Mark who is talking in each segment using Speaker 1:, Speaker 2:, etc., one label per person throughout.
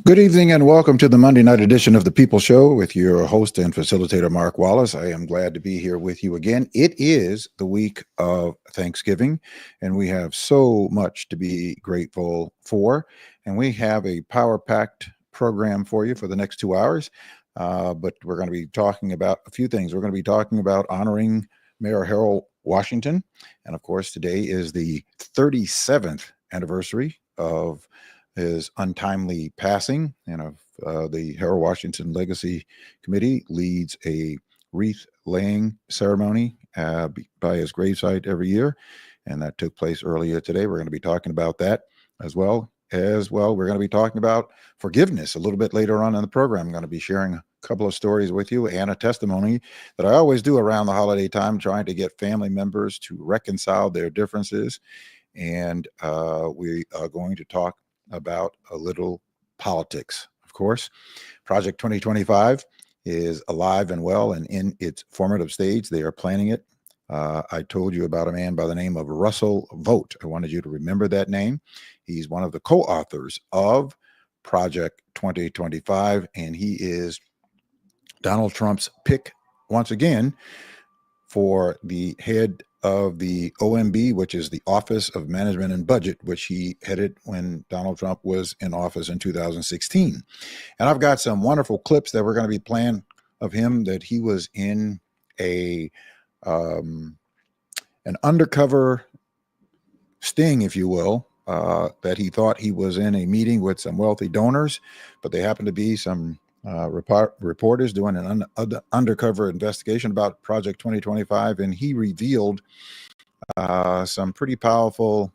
Speaker 1: Good evening and welcome to the Monday night edition of the People Show with your host and facilitator, Mark Wallace. I am glad to be here with you again. It is the week of Thanksgiving, and we have so much to be grateful for. And we have a power packed program for you for the next 2 hours. But we're going to be talking about a few things. We're going to be talking about honoring Mayor Harold Washington. And of course, today is the 37th anniversary of his untimely passing, and the Harold Washington Legacy Committee leads a wreath laying ceremony by his gravesite every year, and that took place earlier today. We're going to be talking about that as well. We're going to be talking about forgiveness a little bit later on in the program. I'm going to be sharing a couple of stories with you and a testimony that I always do around the holiday time, trying to get family members to reconcile their differences. And we are going to talk about a little politics. Of course, Project 2025 is alive and well and in its formative stage. They are planning it. I told you about a man by the name of Russell VAUGHT. I wanted you to remember that name. He's one of the co-authors of Project 2025, and he is Donald Trump's pick once again for the head of the OMB, which is the Office of Management and Budget, which he headed when Donald Trump was in office in 2016. And I've got some wonderful clips that we're going to be playing of him, that he was in an undercover sting, if you will, that he thought he was in a meeting with some wealthy donors, but they happened to be some reporters doing an undercover investigation about Project 2025, and he revealed some pretty powerful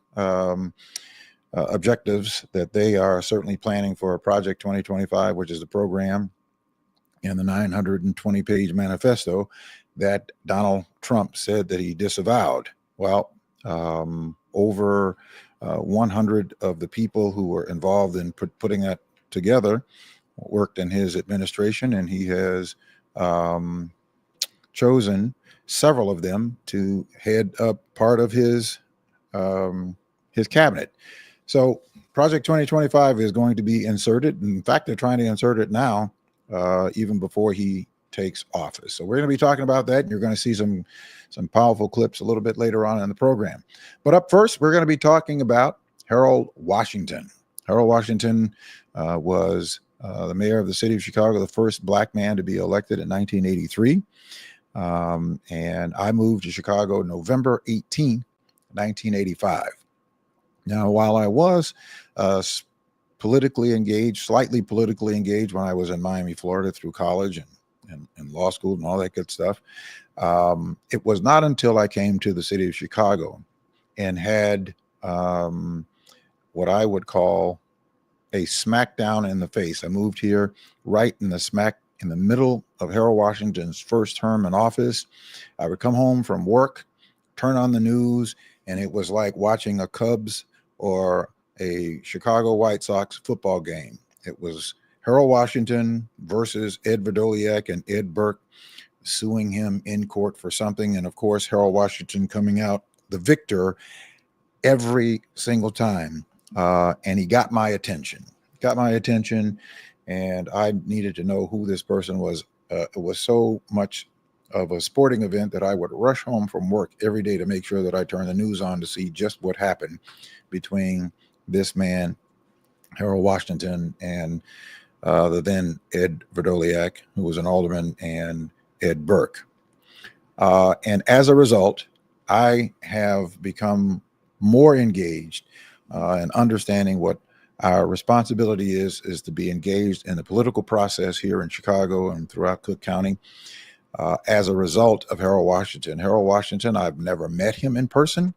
Speaker 1: objectives that they are certainly planning for Project 2025, which is the program in the 920-page manifesto that Donald Trump said that he disavowed. Well, over 100 of the people who were involved in putting that together worked in his administration, and he has chosen several of them to head up part of his cabinet. So Project 2025 is going to be inserted. In fact, they're trying to insert it now, even before he takes office. So we're going to be talking about that, and you're going to see some powerful clips a little bit later on in the program. But up first, we're going to be talking about Harold Washington. Harold Washington was the mayor of the city of Chicago, the first black man to be elected in 1983. And I moved to Chicago November 18, 1985. Now, while I was politically engaged, slightly politically engaged when I was in Miami, Florida through college and law school and all that good stuff, it was not until I came to the city of Chicago and had what I would call a smackdown in the face. I moved here right in the middle of Harold Washington's first term in office. I would come home from work, turn on the news, and it was like watching a Cubs or a Chicago White Sox football game. It was Harold Washington versus Ed Vrdolyak and Ed Burke suing him in court for something. And of course, Harold Washington coming out the victor every single time. And he got my attention, and I needed to know who this person was. It was so much of a sporting event that I would rush home from work every day to make sure that I turned the news on to see just what happened between this man, Harold Washington, and the then Ed Vrdolyak, who was an alderman, and Ed Burke. And as a result, I have become more engaged in understanding what our responsibility is to be engaged in the political process here in Chicago and throughout Cook County. As a result of Harold Washington. Harold Washington, I've never met him in person,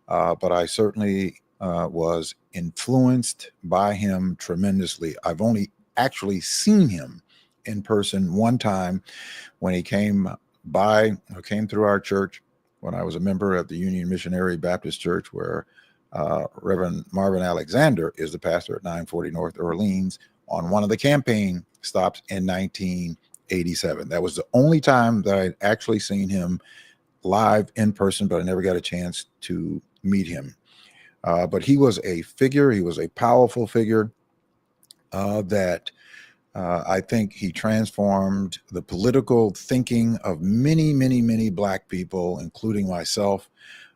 Speaker 1: but I certainly was influenced by him tremendously. I've only actually seen him in person one time when he came through our church when I was a member of the Union Missionary Baptist Church, where Reverend Marvin Alexander is the pastor at 940 North Orleans, on one of the campaign stops in 1987. That was the only time that I'd actually seen him live in person, but I never got a chance to meet him. But he was a figure. He was a powerful figure. that I think he transformed the political thinking of many, many, many Black people, including myself,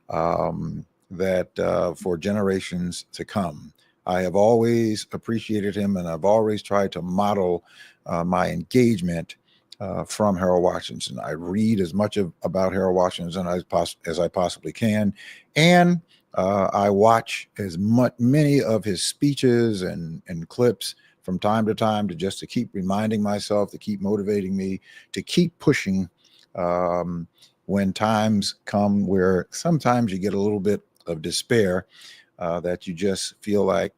Speaker 1: that for generations to come. I have always appreciated him, and I've always tried to model my engagement from Harold Washington. I read as much about Harold Washington as I possibly can, and I watch many of his speeches and clips from time to time to keep reminding myself, to keep motivating me, to keep pushing when times come where sometimes you get a little bit of despair, that you just feel like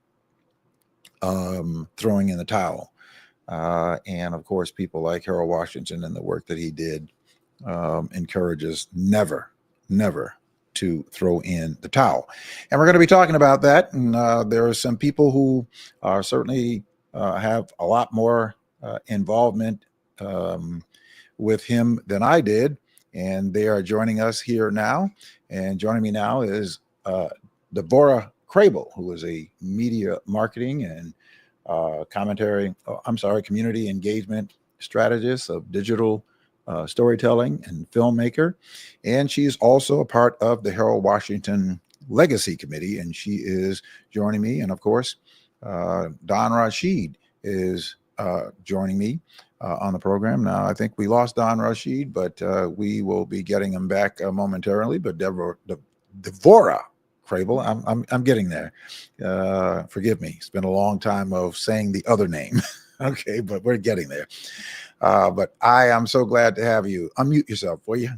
Speaker 1: throwing in the towel. And of course, people like Harold Washington and the work that he did encourages never, never to throw in the towel. And we're going to be talking about that. And there are some people who are certainly have a lot more involvement with him than I did. And they are joining us here now. And joining me now is Devorah Crable, who is a media marketing and community engagement strategist of digital storytelling and filmmaker. And she's also a part of the Harold Washington Legacy Committee, and she is joining me. And of course, Don Rashid is joining me on the program. Now, I think we lost Don Rashid, but we will be getting him back momentarily. But Devorah Crable, I'm getting there. Forgive me. It's been a long time of saying the other name. Okay, but we're getting there. But I am so glad to have you. Unmute yourself, will you?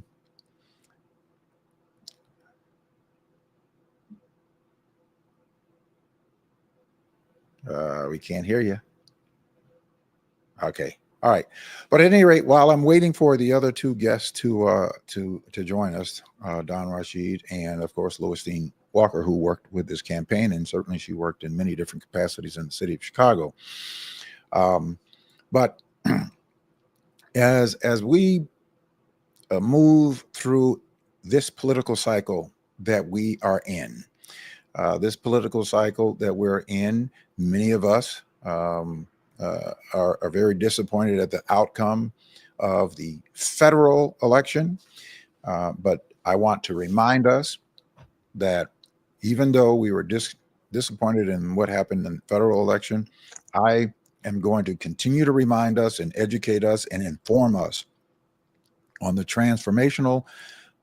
Speaker 1: We can't hear you. Okay. All right. But at any rate, while I'm waiting for the other two guests to join us, Don Rashid and of course Louistine Walker, who worked with this campaign, and certainly she worked in many different capacities in the city of Chicago. But as we move through this political cycle that we are in, many of us are very disappointed at the outcome of the federal election. But I want to remind us that even though we were disappointed in what happened in the federal election, I am going to continue to remind us and educate us and inform us on the transformational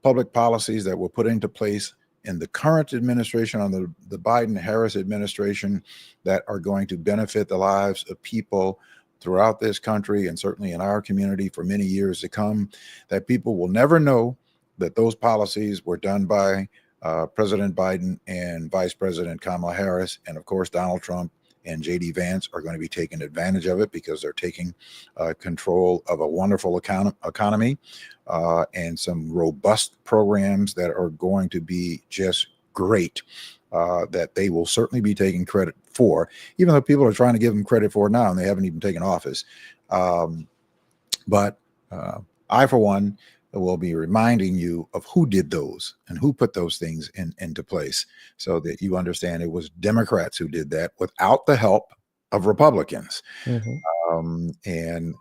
Speaker 1: public policies that were put into place in the current administration, on the Biden-Harris administration, that are going to benefit the lives of people throughout this country and certainly in our community for many years to come, that people will never know that those policies were done by President Biden and Vice President Kamala Harris, and of course Donald Trump and J.D. Vance are going to be taking advantage of it because they're taking control of a wonderful economy and some robust programs that are going to be just great, that they will certainly be taking credit for, even though people are trying to give them credit for it now and they haven't even taken office. But I, for one, will be reminding you of who did those and who put those things into place, so that you understand it was Democrats who did that without the help of Republicans. Mm-hmm. And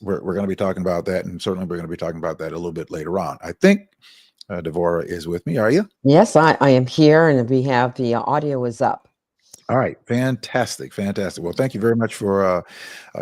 Speaker 1: we're going to be talking about that, and certainly we're going to be talking about that a little bit later on. I think Devorah is with me. Are you?
Speaker 2: Yes, I am here, and we have the audio is up.
Speaker 1: All right. Fantastic. Fantastic. Well, thank you very much for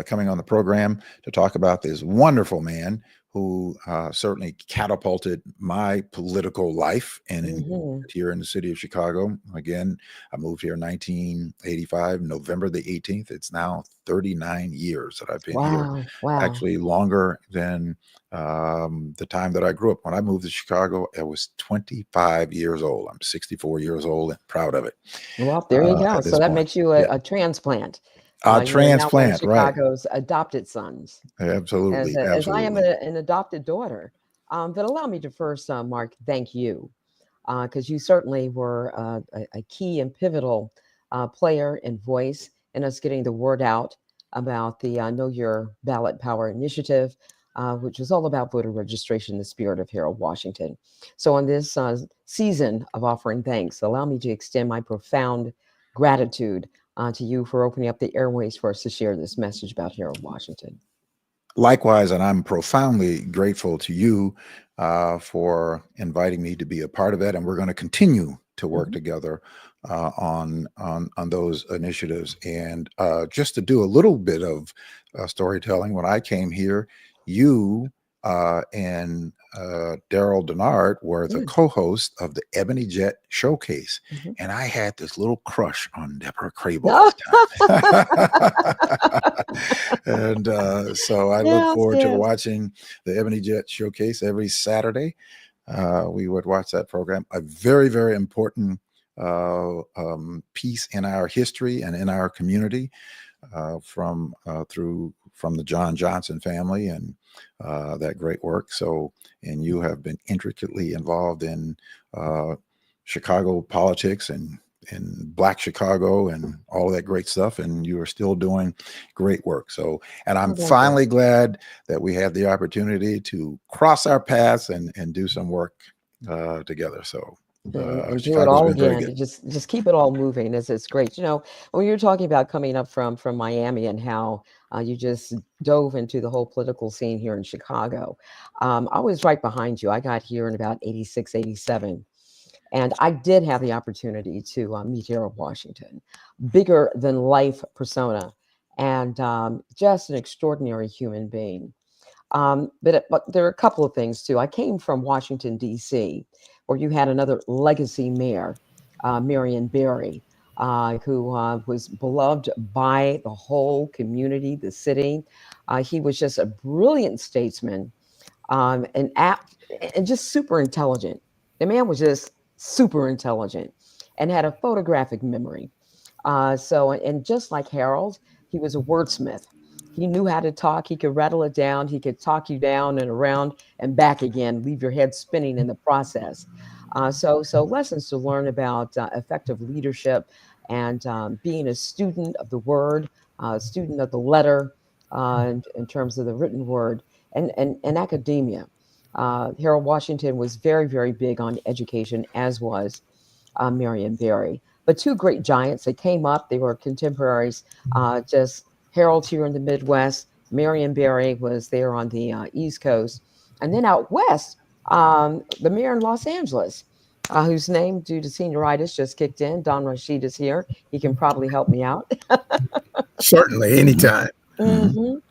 Speaker 1: coming on the program to talk about this wonderful man who certainly catapulted my political life and here in the city of Chicago. Again, I moved here in 1985, November the 18th. It's now 39 years that I've been here.
Speaker 2: Wow.
Speaker 1: Actually longer than the time that I grew up. When I moved to Chicago, I was 25 years old. I'm 64 years old and proud of it.
Speaker 2: Well, there you go. So that makes you a transplant.
Speaker 1: Transplant, right?
Speaker 2: Chicago's adopted sons.
Speaker 1: Absolutely,
Speaker 2: as I am an adopted daughter. But allow me to first, Mark, thank you, because you certainly were a key and pivotal player and voice in us getting the word out about the Know Your Ballot Power initiative, which is all about voter registration in the spirit of Harold Washington. So on this season of offering thanks, allow me to extend my profound gratitude to you for opening up the airways for us to share this message about Harold Washington.
Speaker 1: Likewise, and I'm profoundly grateful to you for inviting me to be a part of that. And we're going to continue to work together on those initiatives. And just to do a little bit of storytelling, when I came here, you and Daryl Denard were the co-host of the Ebony Jet Showcase, and I had this little crush on Deborah Crable at the time. And so I look forward to watching the Ebony Jet Showcase every Saturday. We would watch that program, a very, very important piece in our history and in our community, from the John Johnson family and that great work. So, and you have been intricately involved in Chicago politics and Black Chicago and all of that great stuff, and you are still doing great work. So, and I'm finally glad that we had the opportunity to cross our paths and do some work together. So
Speaker 2: and do it all again. Just keep it all moving. It's great. You know, when you're talking about coming up from Miami and how you just dove into the whole political scene here in Chicago, I was right behind you. I got here in about 86, 87. And I did have the opportunity to meet Harold Washington, bigger than life persona, and just an extraordinary human being. But there are a couple of things too. I came from Washington, D.C., where you had another legacy mayor, Marion Barry, who was beloved by the whole community, the city. He was just a brilliant statesman, and just super intelligent. The man was just super intelligent and had a photographic memory. And just like Harold, he was a wordsmith. He knew how to talk. He could rattle it down. He could talk you down and around and back again, leave your head spinning in the process. So lessons to learn about effective leadership and being a student of the word, student of the letter, in terms of the written word, and academia. Harold Washington was very, very big on education, as was Marion Barry. But two great giants that came up, they were contemporaries. Just Harold here in the Midwest, Marion Barry was there on the East Coast. And then out west, the mayor in Los Angeles, whose name, due to senioritis, just kicked in. Don Rashid is here. He can probably help me out.
Speaker 3: Certainly, anytime.
Speaker 2: And,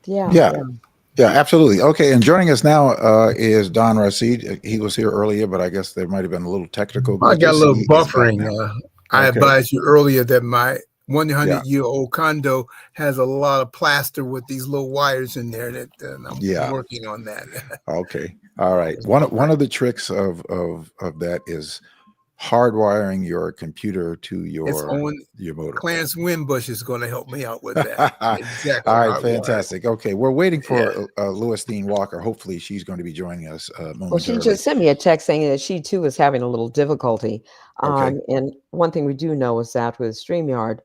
Speaker 1: yeah, absolutely. Okay, and joining us now is Don Rashid. He was here earlier, but I guess there might have been a little technical glitches.
Speaker 3: I got a little buffering. I advised you earlier that my 100-year-old condo has a lot of plaster with these little wires in there that I'm working on that.
Speaker 1: Okay. All right. One of the tricks of that is hardwiring your computer to your modem.
Speaker 3: Clarence Winbush is going to help me out with that.
Speaker 1: Exactly. All right, fantastic. Okay, we're waiting for Louis Dean Walker. Hopefully, she's going to be joining us momentarily.
Speaker 2: Well, she just sent me a text saying that she too is having a little difficulty. And one thing we do know is that with StreamYard,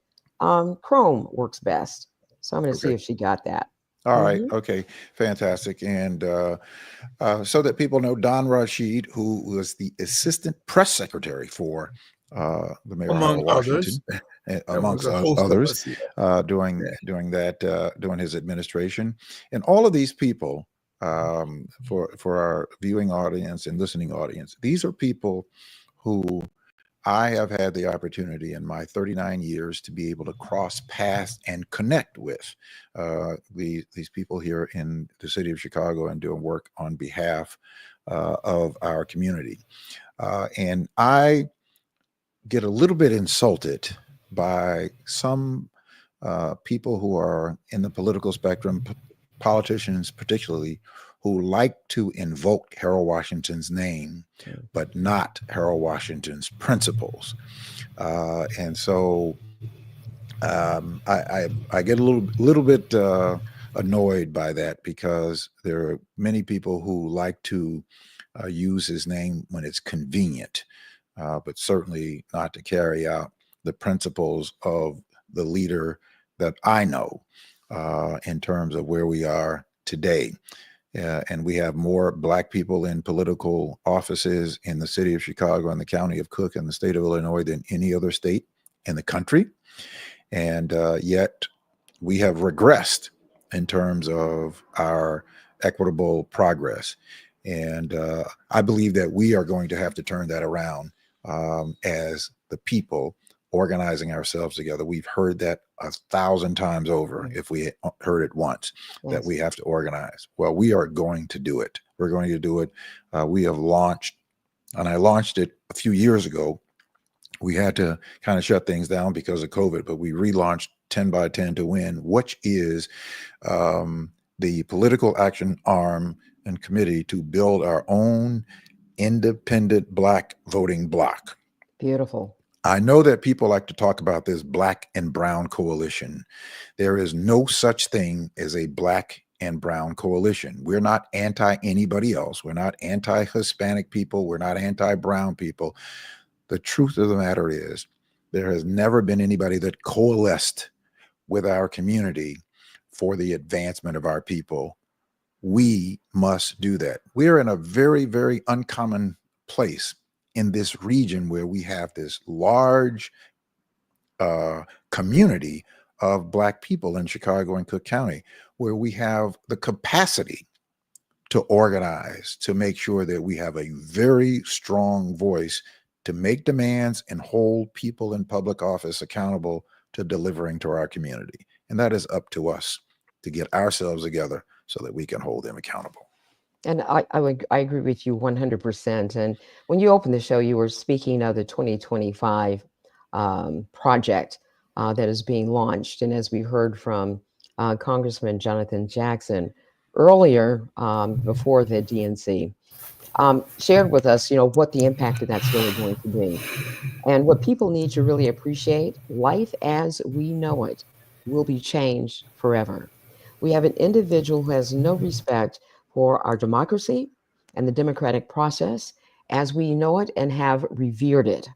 Speaker 2: Chrome works best. So I'm going to see if she got that.
Speaker 1: All right. Okay. Fantastic. And so that people know, Don Rashid, who was the assistant press secretary for the mayor of Washington, amongst others, during his administration, and all of these people, for our viewing audience and listening audience, these are people who I have had the opportunity in my 39 years to be able to cross paths and connect with these people here in the city of Chicago and doing work on behalf of our community. And I get a little bit insulted by some people who are in the political spectrum, politicians particularly, who like to invoke Harold Washington's name, but not Harold Washington's principles. And so I get a little bit annoyed by that, because there are many people who like to use his name when it's convenient, but certainly not to carry out the principles of the leader that I know in terms of where we are today. And we have more Black people in political offices in the city of Chicago and the county of Cook and the state of Illinois than any other state in the country. And yet we have regressed in terms of our equitable progress. And I believe that we are going to have to turn that around as the people organizing ourselves together. We've heard that 1,000 times over, if we heard it once, that we have to organize. Well, we are going to do it. We're going to do it. We have launched, and I launched it a few years ago. We had to kind of shut things down because of COVID, but we relaunched 10 by 10 to Win, which is the political action arm and committee to build our own independent Black voting bloc.
Speaker 2: Beautiful.
Speaker 1: I know that people like to talk about this Black and Brown coalition. There is no such thing as a Black and Brown coalition. We're not anti anybody else. We're not anti-Hispanic people. We're not anti-Brown people. The truth of the matter is there has never been anybody that coalesced with our community for the advancement of our people. We must do that. We're in a very, very uncommon place in this region where we have this large community of Black people in Chicago and Cook County, where we have the capacity to organize, to make sure that we have a very strong voice to make demands and hold people in public office accountable to delivering to our community. And that is up to us to get ourselves together so that we can hold them accountable.
Speaker 2: And I agree with you 100%. And when you opened the show, you were speaking of the 2025 project that is being launched. And as we heard from Congressman Jonathan Jackson earlier, before the DNC, shared with us, what the impact of that's really going to be. And what people need to really appreciate, life as we know it will be changed forever. We have an individual who has no respect for our democracy and the democratic process as we know it and have revered it.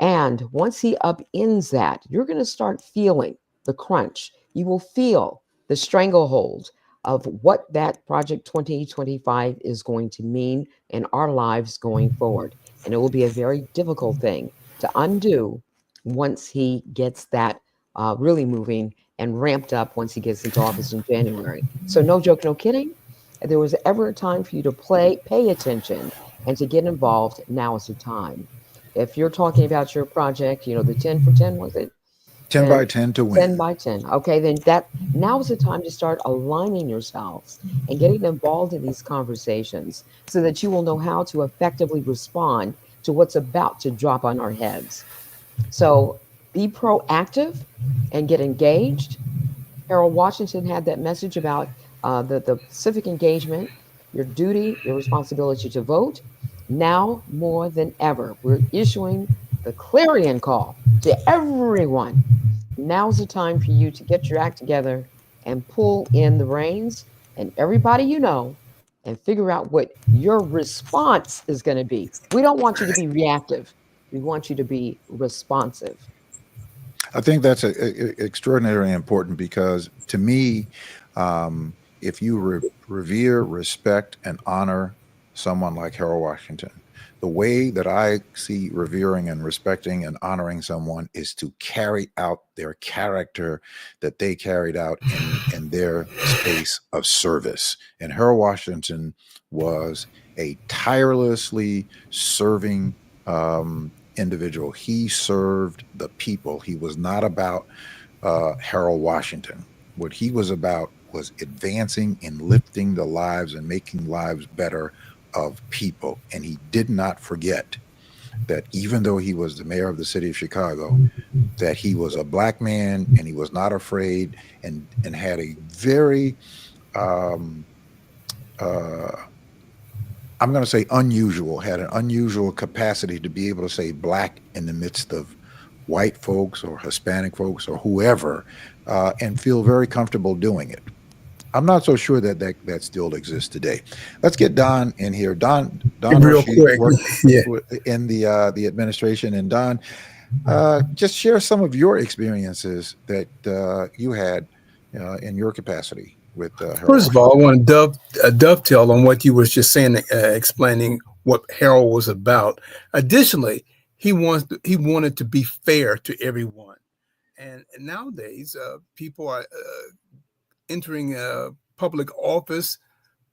Speaker 2: And once he upends that, you're going to start feeling the crunch. You will feel the stranglehold of what that Project 2025 is going to mean in our lives going forward. And it will be a very difficult thing to undo once he gets that really moving and ramped up once he gets into office in January. So no joke, no kidding. If there was ever a time for you to pay attention and to get involved, now is the time. If you're talking about your project, the 10 for 10, was it?
Speaker 1: 10 by 10 to Win.
Speaker 2: 10 by 10. Okay, then now is the time to start aligning yourselves and getting involved in these conversations so that you will know how to effectively respond to what's about to drop on our heads. So be proactive and get engaged. Harold Washington had that message about the civic engagement, your duty, your responsibility to vote. Now more than ever, we're issuing the clarion call to everyone. Now's the time for you to get your act together and pull in the reins and everybody and figure out what your response is going to be. We don't want you to be reactive. We want you to be responsive.
Speaker 1: I think that's extraordinarily important because to me, if you revere, respect, and honor someone like Harold Washington, the way that I see revering and respecting and honoring someone is to carry out their character that they carried out in their space of service. And Harold Washington was a tirelessly serving individual. He served the people. He was not about Harold Washington. What he was about was advancing and lifting the lives and making lives better of people. And he did not forget that even though he was the mayor of the city of Chicago, that he was a Black man and he was not afraid and had a very, I'm going to say had an unusual capacity to be able to say Black in the midst of white folks or Hispanic folks or whoever, and feel very comfortable doing it. I'm not so sure that still exists today. Let's get Don in here. Don
Speaker 3: real quick.
Speaker 1: In the administration. And Don, just share some of your experiences that you had in your capacity with Harold.
Speaker 3: First of all, I want to dovetail on what you was just saying, explaining what Harold was about. Additionally, he wanted to be fair to everyone. And nowadays, people are entering public office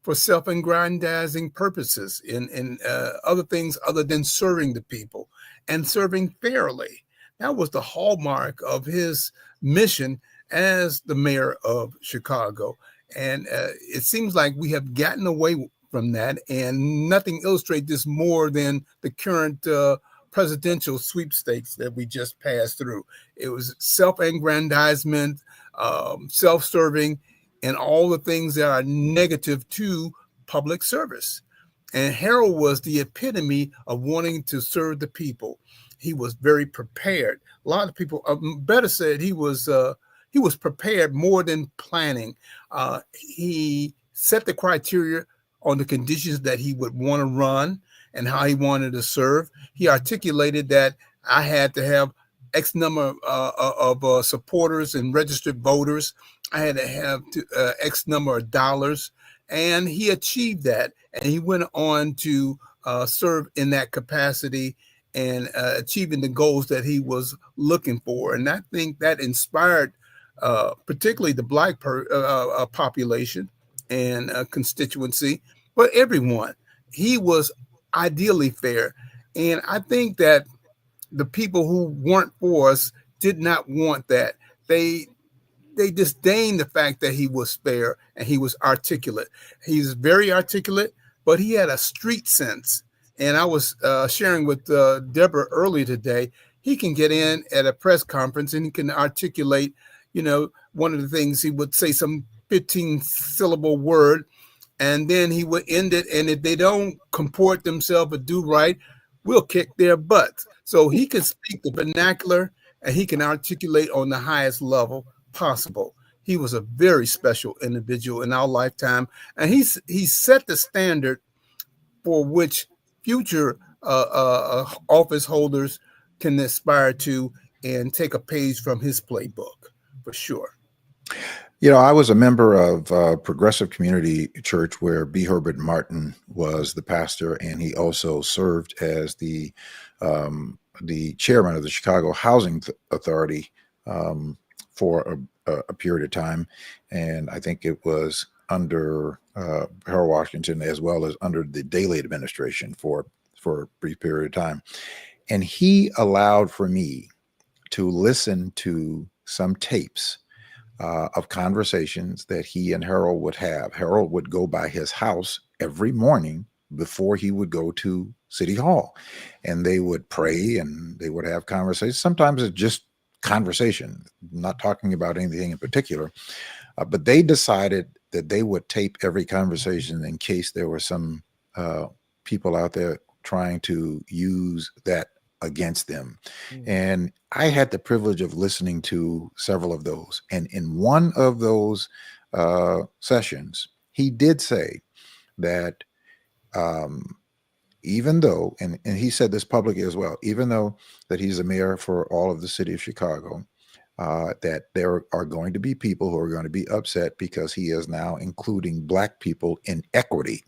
Speaker 3: for self-aggrandizing purposes in other things other than serving the people and serving fairly. That was the hallmark of his mission as the mayor of Chicago. And it seems like we have gotten away from that, and nothing illustrates this more than the current presidential sweepstakes that we just passed through. It was self-aggrandizement, self-serving, and all the things that are negative to public service. And Harold was the epitome of wanting to serve the people. He was very prepared. A lot of people, better said, he was prepared more than planning. He set the criteria on the conditions that he would want to run and how he wanted to serve. He articulated that I had to have X number of supporters and registered voters. I had to have X number of dollars, and he achieved that. And he went on to serve in that capacity and achieving the goals that he was looking for. And I think that inspired particularly the Black population and constituency, but everyone. He was ideally fair. And I think that the people who weren't for us did not want that. They disdained the fact that he was fair and he was articulate. He's very articulate, but he had a street sense. And I was sharing with Deborah earlier today, he can get in at a press conference and he can articulate, one of the things, he would say some 15-syllable word, and then he would end it. And if they don't comport themselves or do right, we'll kick their butts. So he can speak the vernacular and he can articulate on the highest level possible. He was a very special individual in our lifetime, and he set the standard for which future office holders can aspire to and take a page from his playbook, for sure.
Speaker 1: I was a member of Progressive Community Church where B. Herbert Martin was the pastor, and he also served as the chairman of the Chicago Housing Authority for a period of time. And I think it was under Harold Washington as well as under the Daley administration for a brief period of time. And he allowed for me to listen to some tapes of conversations that he and Harold would have. Harold would go by his house every morning before he would go to City Hall, and they would pray and they would have conversations. Sometimes it's just conversation, not talking about anything in particular, but they decided that they would tape every conversation in case there were some people out there trying to use that against them. And I had the privilege of listening to several of those. And in one of those sessions, he did say that even though, and he said this publicly as well, even though that he's a mayor for all of the city of Chicago, that there are going to be people who are going to be upset because he is now including Black people in equity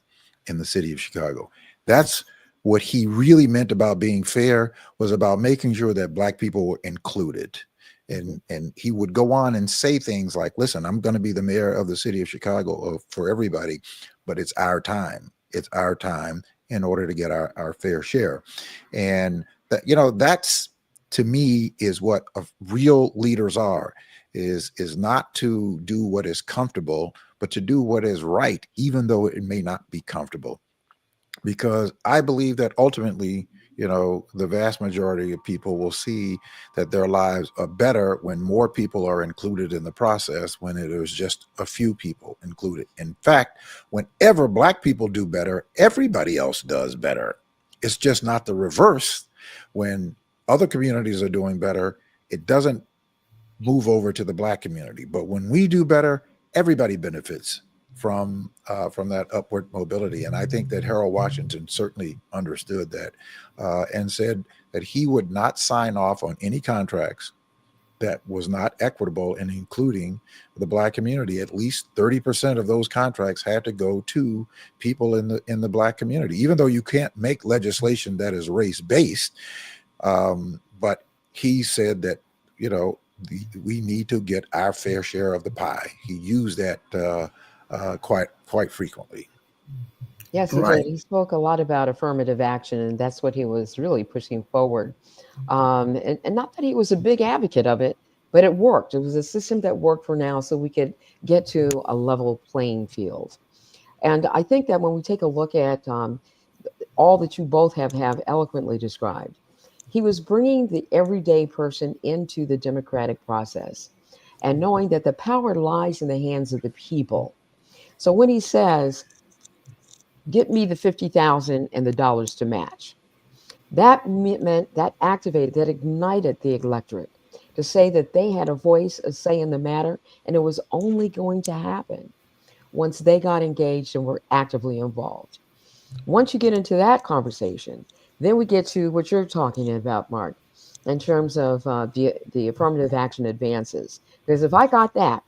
Speaker 1: in the city of Chicago. That's what he really meant about being fair, was about making sure that Black people were included. And he would go on and say things like, listen, I'm going to be the mayor of the city of Chicago for everybody, but it's our time. It's our time in order to get our fair share. And that, that's, to me, is what real leaders are, is not to do what is comfortable, but to do what is right, even though it may not be comfortable. Because I believe that ultimately, the vast majority of people will see that their lives are better when more people are included in the process, when it is just a few people included. In fact, whenever Black people do better, everybody else does better. It's just not the reverse. When other communities are doing better, it doesn't move over to the Black community. But when we do better, everybody benefits from that upward mobility. And I think that Harold Washington certainly understood that and said that he would not sign off on any contracts that was not equitable in including the Black community. At least 30% of those contracts had to go to people in the Black community. Even though you can't make legislation that is race-based, But he said that, we need to get our fair share of the pie. He used that quite frequently.
Speaker 2: Yes, he did.
Speaker 3: Right.
Speaker 2: He spoke a lot about affirmative action, and that's what he was really pushing forward. And not that he was a big advocate of it, but it worked. It was a system that worked for now, so we could get to a level playing field. And I think that when we take a look at all that you both have eloquently described, he was bringing the everyday person into the democratic process and knowing that the power lies in the hands of the people. So when he says, get me the 50,000 and the dollars to match, that meant that activated, that ignited the electorate to say that they had a voice, a say in the matter, and it was only going to happen once they got engaged and were actively involved. Once you get into that conversation, then we get to what you're talking about, Mark, in terms of the affirmative action advances. Because if I got that,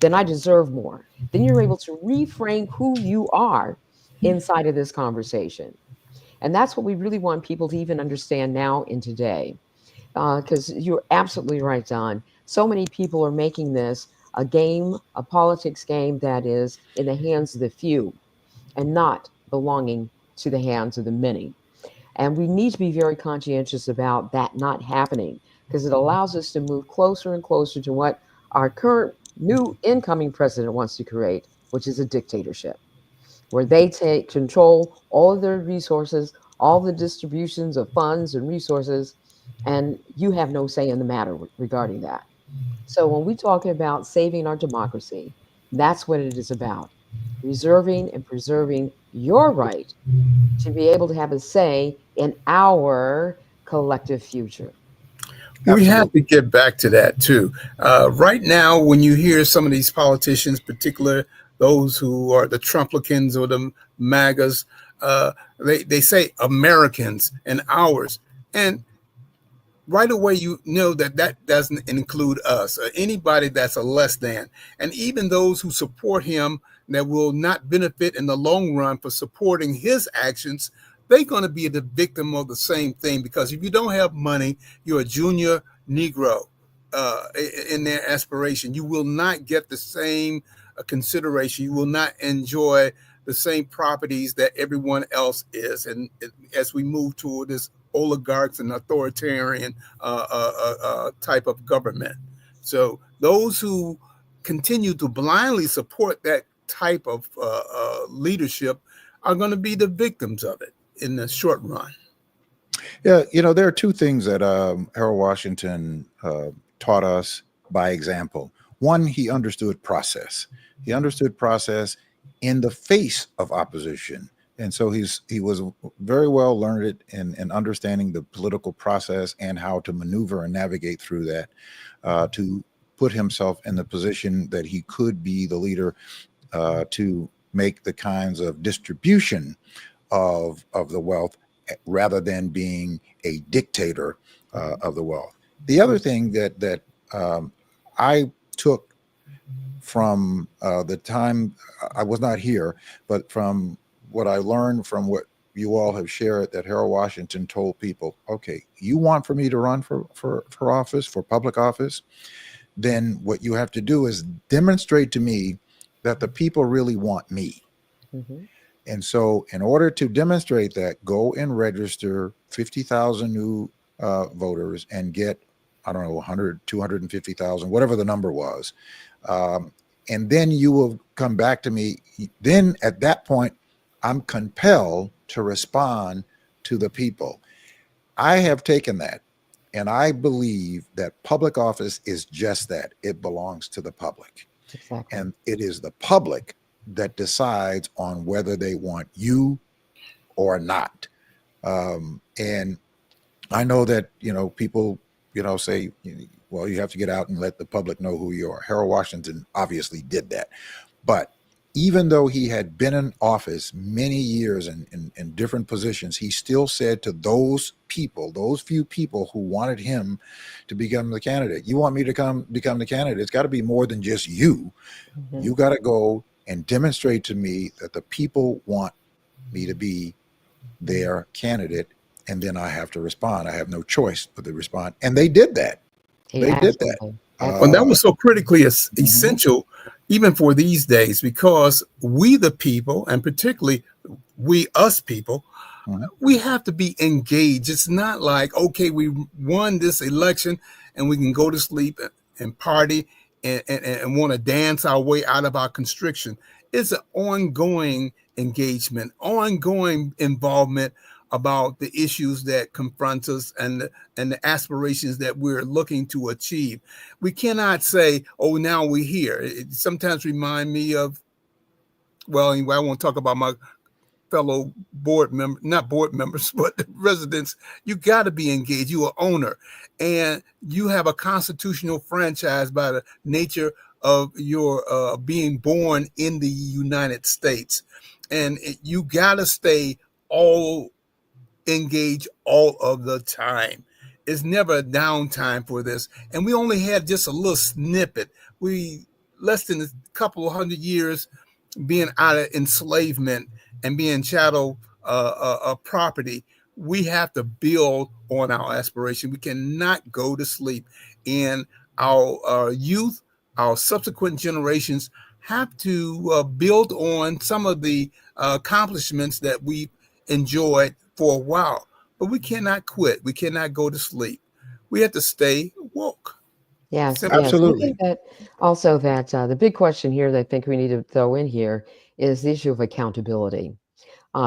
Speaker 2: then I deserve more. Then you're able to reframe who you are inside of this conversation. And that's what we really want people to even understand now in today. Because you're absolutely right, Don. So many people are making this a game, a politics game that is in the hands of the few and not belonging to the hands of the many. And we need to be very conscientious about that not happening because it allows us to move closer and closer to what our current new incoming president wants to create, which is a dictatorship where they take control all of their resources, all the distributions of funds and resources, and you have no say in the matter regarding that. So when we talk about saving our democracy, that's what it is about. Reserving and preserving your right to be able to have a say in our collective future.
Speaker 3: We have to
Speaker 1: Absolutely.
Speaker 3: get back to that too. Right now, when you hear some of these politicians, particular those who are the Trumplicans or the MAGAs, they say Americans and ours. And right away you know that that doesn't include us or anybody that's a less than, and even those who support him that will not benefit in the long run for supporting his actions, they're going to be the victim of the same thing, because if you don't have money, you're a junior Negro in their aspiration, you will not get the same consideration, you will not enjoy the same properties that everyone else is. And as we move toward this oligarchs and authoritarian type of government. So those who continue to blindly support that type of leadership are going to be the victims of it in the short run.
Speaker 1: Yeah, there are two things that Harold Washington taught us by example. One, he understood process. He understood process in the face of opposition. And so he was very well learned in understanding the political process and how to maneuver and navigate through that to put himself in the position that he could be the leader to make the kinds of distribution of the wealth rather than being a dictator of the wealth. The other thing that I took from the time I was not here, but from what I learned from what you all have shared, that Harold Washington told people, okay, you want for me to run for office, for public office, then what you have to do is demonstrate to me that the people really want me.
Speaker 2: Mm-hmm.
Speaker 1: And so in order to demonstrate that, go and register 50,000 new voters and get, I don't know, 100, 250,000, whatever the number was. And then you will come back to me. Then at that point, I'm compelled to respond to the people. I have taken that, and I believe that public office is just that. It belongs to the public.
Speaker 2: Exactly.
Speaker 1: And it is the public that decides on whether they want you or not. And I know that, people, say, well, you have to get out and let the public know who you are. Harold Washington obviously did that. But even though he had been in office many years in different positions, he still said to those people, those few people who wanted him to become the candidate, you want me to become the candidate, it's got to be more than just you.
Speaker 2: Mm-hmm.
Speaker 1: You got to go and demonstrate to me that the people want me to be their candidate, and then I have to respond. I have no choice but to respond. And they did that. They did that.
Speaker 2: Absolutely.
Speaker 3: And that was so critically
Speaker 1: Mm-hmm.
Speaker 3: essential, even for these days, because we, the people, and particularly us people,
Speaker 1: Mhm.
Speaker 3: we have to be engaged. It's not like, okay, we won this election and we can go to sleep and party and want to dance our way out of our constriction. It's an ongoing engagement, ongoing involvement about the issues that confront us and the aspirations that we're looking to achieve. We cannot say, oh, now we're here. It sometimes remind me of, well, anyway, I won't talk about my fellow board member, not board members, but residents. You got to be engaged. You are owner, and you have a constitutional franchise by the nature of your being born in the United States, and you got to stay all engaged all of the time. It's never a downtime for this, and we only had just a little snippet. We less than a couple of 100 years being out of enslavement and being chattel property. We have to build on our aspiration. We cannot go to sleep. And our youth, our subsequent generations have to build on some of the accomplishments that we enjoyed for a while. But we cannot quit. We cannot go to sleep. We have to stay woke.
Speaker 2: Yes,
Speaker 3: Simple.
Speaker 2: yes. I
Speaker 1: Absolutely.
Speaker 2: think that also that the big question here that I think we need to throw in here is the issue of accountability.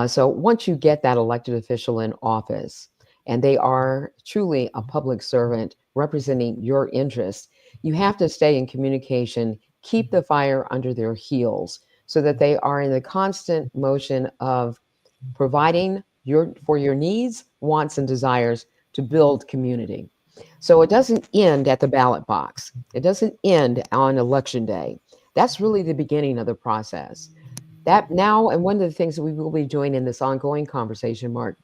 Speaker 2: So once you get that elected official in office and they are truly a public servant representing your interests, you have to stay in communication, keep the fire under their heels so that they are in the constant motion of providing for your needs, wants, and desires to build community. So it doesn't end at the ballot box. It doesn't end on election day. That's really the beginning of the process. That now, and one of the things that we will be doing in this ongoing conversation, Mark,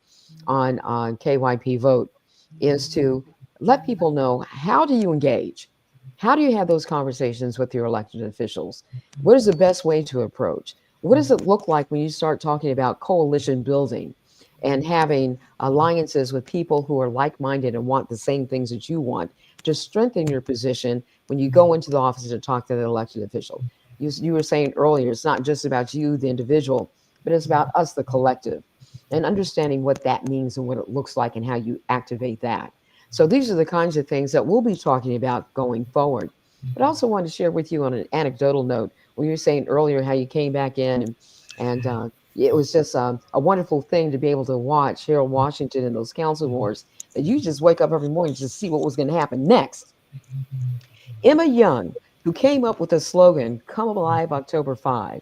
Speaker 2: on KYP Vote, is to let people know, how do you engage? How do you have those conversations with your elected officials? What is the best way to approach? What does it look like when you start talking about coalition building and having alliances with people who are like-minded and want the same things that you want to strengthen your position when you go into the office to talk to the elected official? You were saying earlier, it's not just about you, the individual, but it's about us, the collective, and understanding what that means and what it looks like and how you activate that. So these are the kinds of things that we'll be talking about going forward. But I also wanted to share with you on an anecdotal note, when you were saying earlier how you came back in and it was just a wonderful thing to be able to watch Harold Washington and those council wars, that you just wake up every morning to see what was going to happen next. Emma Young, who came up with the slogan, Come Alive October 5,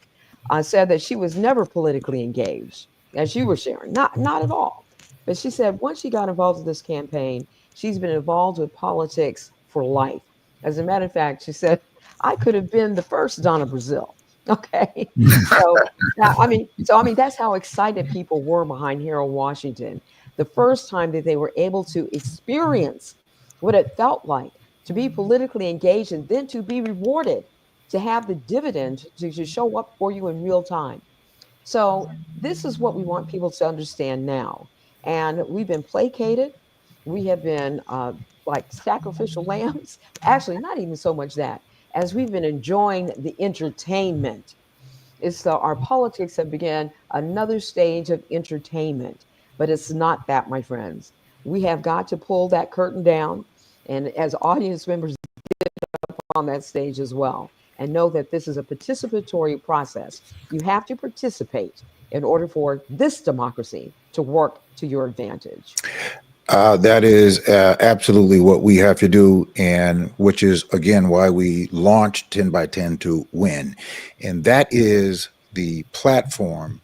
Speaker 2: said that she was never politically engaged, as you were sharing, not at all. But she said once she got involved in this campaign, she's been involved with politics for life. As a matter of fact, she said, I could have been the first Donna Brazil. Okay. So that's how excited people were behind Harold Washington. The first time that they were able to experience what it felt like to be politically engaged and then to be rewarded, to have the dividend to show up for you in real time. So this is what we want people to understand now. And we've been placated. We have been like sacrificial lambs. Actually, not even so much that, as we've been enjoying the entertainment. Our politics have begun another stage of entertainment, but it's not that, my friends. We have got to pull that curtain down, and as audience members on that stage as well, and know that this is a participatory process. You have to participate in order for this democracy to work to your advantage.
Speaker 1: That is absolutely what we have to do, and which is, again, why we launched 10 by 10 to win. And that is the platform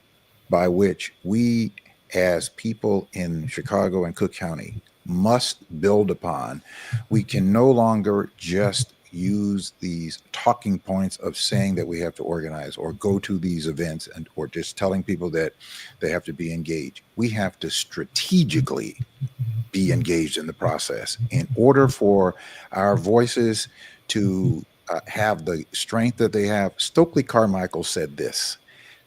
Speaker 1: by which we, as people in Chicago and Cook County, must build upon. We can no longer just use these talking points of saying that we have to organize or go to these events or just telling people that they have to be engaged. We have to strategically be engaged in the process in order for our voices to have the strength that they have. Stokely Carmichael said this.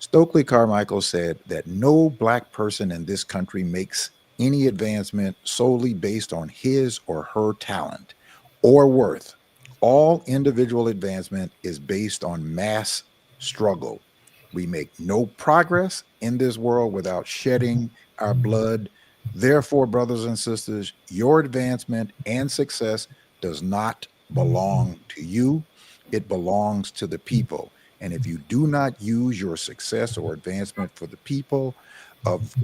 Speaker 1: Stokely Carmichael said that no black person in this country makes any advancement solely based on his or her talent or worth. All individual advancement is based on mass struggle. We make no progress in this world without shedding our blood. Therefore, brothers and sisters, your advancement and success does not belong to you, it belongs to the people. And if you do not use your success or advancement for the people of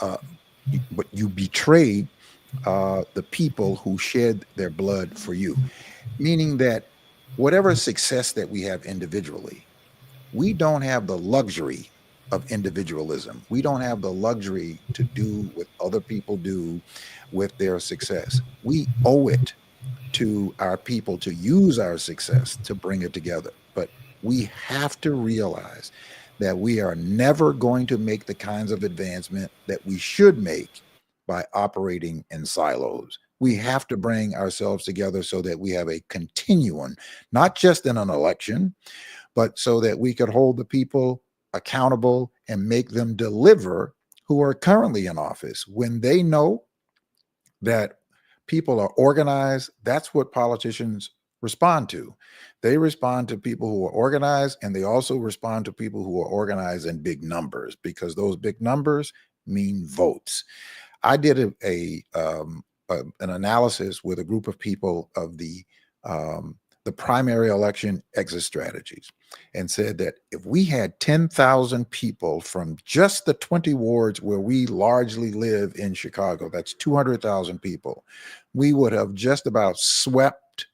Speaker 1: uh, but you betrayed the people who shed their blood for you. Meaning that whatever success that we have individually, we don't have the luxury of individualism. We don't have the luxury to do what other people do with their success. We owe it to our people to use our success to bring it together. But we have to realize that we are never going to make the kinds of advancement that we should make by operating in silos. We have to bring ourselves together so that we have a continuum, not just in an election, but so that we could hold the people accountable and make them deliver who are currently in office when they know that people are organized. That's what politicians respond to. They respond to people who are organized, and they also respond to people who are organized in big numbers, because those big numbers mean votes. I did an analysis with a group of people of the primary election exit strategies, and said that if we had 10,000 people from just the 20 wards where we largely live in Chicago, that's 200,000 people, we would have just about swept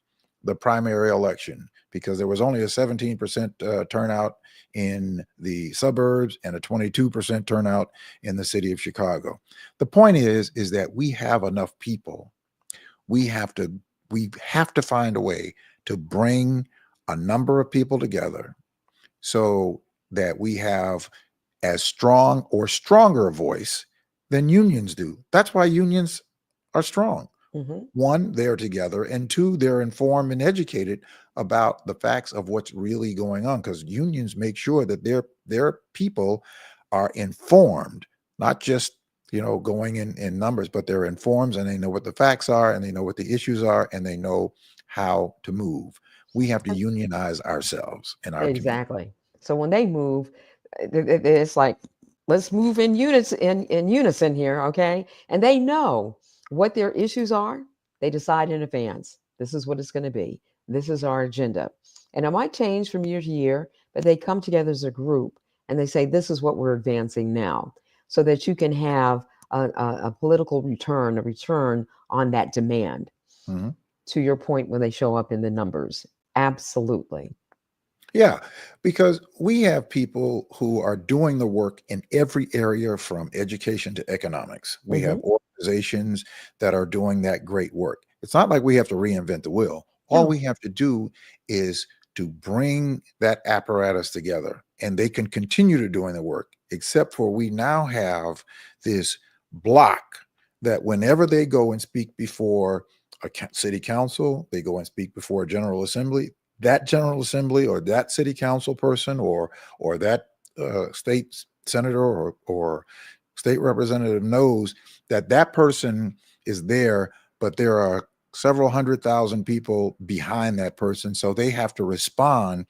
Speaker 1: the primary election, because there was only a 17% turnout in the suburbs and a 22% turnout in the city of Chicago. The point is that we have enough people. We have to find a way to bring a number of people together so that we have as strong or stronger a voice than unions do. That's why unions are strong.
Speaker 2: Mm-hmm.
Speaker 1: One, they're together, and two, they're informed and educated about the facts of what's really going on, because unions make sure that their people are informed, not just going in numbers, but they're informed and they know what the facts are and they know what the issues are and they know how to move. We have to unionize ourselves in our community.
Speaker 2: Exactly. So when they move, it's like, let's move in unison here, okay? And they know what their issues are. They decide in advance. This is what it's going to be. This is our agenda. And it might change from year to year, but they come together as a group and they say, this is what we're advancing now, so that you can have a political return, a return on that demand.
Speaker 1: Mhm.
Speaker 2: To your point, when they show up in the numbers. Absolutely.
Speaker 1: Yeah, because we have people who are doing the work in every area from education to economics. We have
Speaker 2: Mhm.
Speaker 1: organizations that are doing that great work. It's not like we have to reinvent the wheel. All
Speaker 2: No.
Speaker 1: we have to do is to bring that apparatus together, and they can continue to doing the work, except for we now have this block that whenever they go and speak before a city council, they go and speak before a general assembly, that general assembly or that city council person or that state senator or state representative knows that that person is there, but there are several 100,000 people behind that person, so they have to respond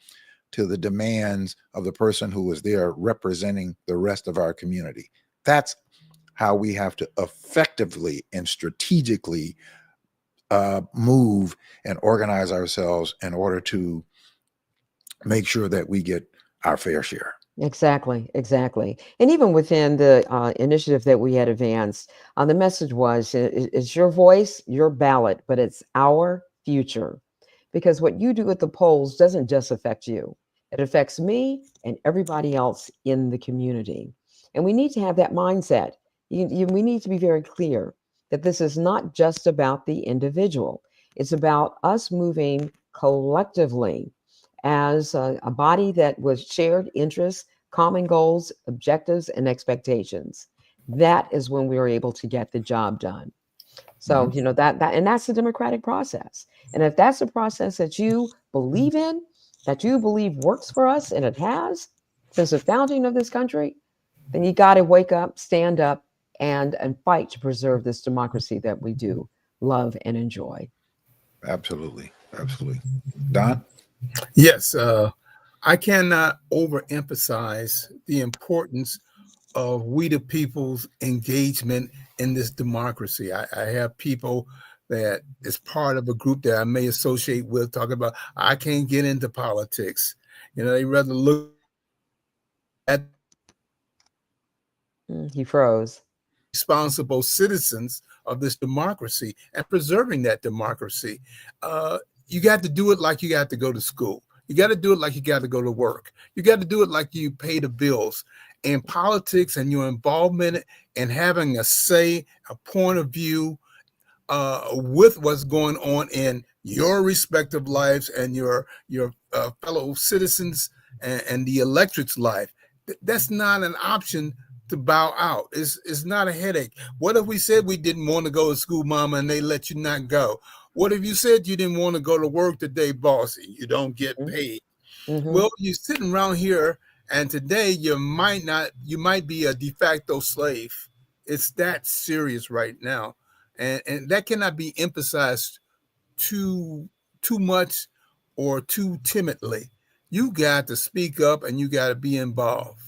Speaker 1: to the demands of the person who is there representing the rest of our community. That's how we have to effectively and strategically move and organize ourselves in order to make sure that we get our fair share.
Speaker 2: Exactly, exactly. And even within the initiative that we had advanced, the message was, it's your voice, your ballot, but it's our future. Because what you do at the polls doesn't just affect you, it affects me and everybody else in the community. And we need to have that mindset. We need to be very clear that this is not just about the individual, it's about us moving collectively as a body that was shared interests, common goals, objectives, and expectations. That is when we were able to get the job done. So,
Speaker 1: Mhm.
Speaker 2: and that's the democratic process. And if that's a process that you believe in, that you believe works for us, and it has since the founding of this country, then you got to wake up, stand up, and fight to preserve this democracy that we do love and enjoy.
Speaker 1: Absolutely. Absolutely. Don?
Speaker 3: Yes, I cannot overemphasize the importance of we the people's engagement in this democracy. I have people that is part of a group that I may associate with talking about I can't get into politics. You know, they rather look at
Speaker 2: He froze.
Speaker 3: responsible citizens of this democracy and preserving that democracy. Uh, you got to do it like you got to go to school. You got to do it like you got to go to work. You got to do it like you pay the bills. In politics and your involvement and having a say, a point of view with what's going on in your respective lives and your fellow citizens and the electorate's life. That's not an option to bow out. It's not a headache. What if we said we didn't want to go to school, mama, and they let you not go? What if you said you didn't want to go to work today, boss, and you don't get paid?
Speaker 2: Mm-hmm.
Speaker 3: Well, you're sitting around here, and today you might be a de facto slave. It's that serious right now. And that cannot be emphasized too much or too timidly. You got to speak up and you got to be involved.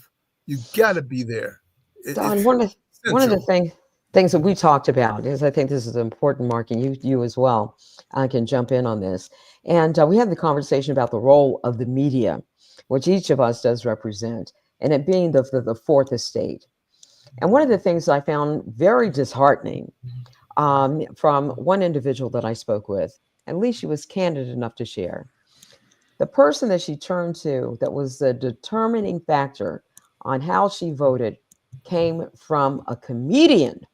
Speaker 3: You got to be there.
Speaker 2: Don,
Speaker 3: It's
Speaker 2: one of the
Speaker 3: essential.
Speaker 2: things that we talked about is, I think this is important, Mark, and you as well. I can jump in on this. And we had the conversation about the role of the media, which each of us does represent, and it being the fourth estate. And one of the things I found very disheartening from one individual that I spoke with, at least she was candid enough to share, the person that she turned to that was the determining factor on how she voted came from a comedian.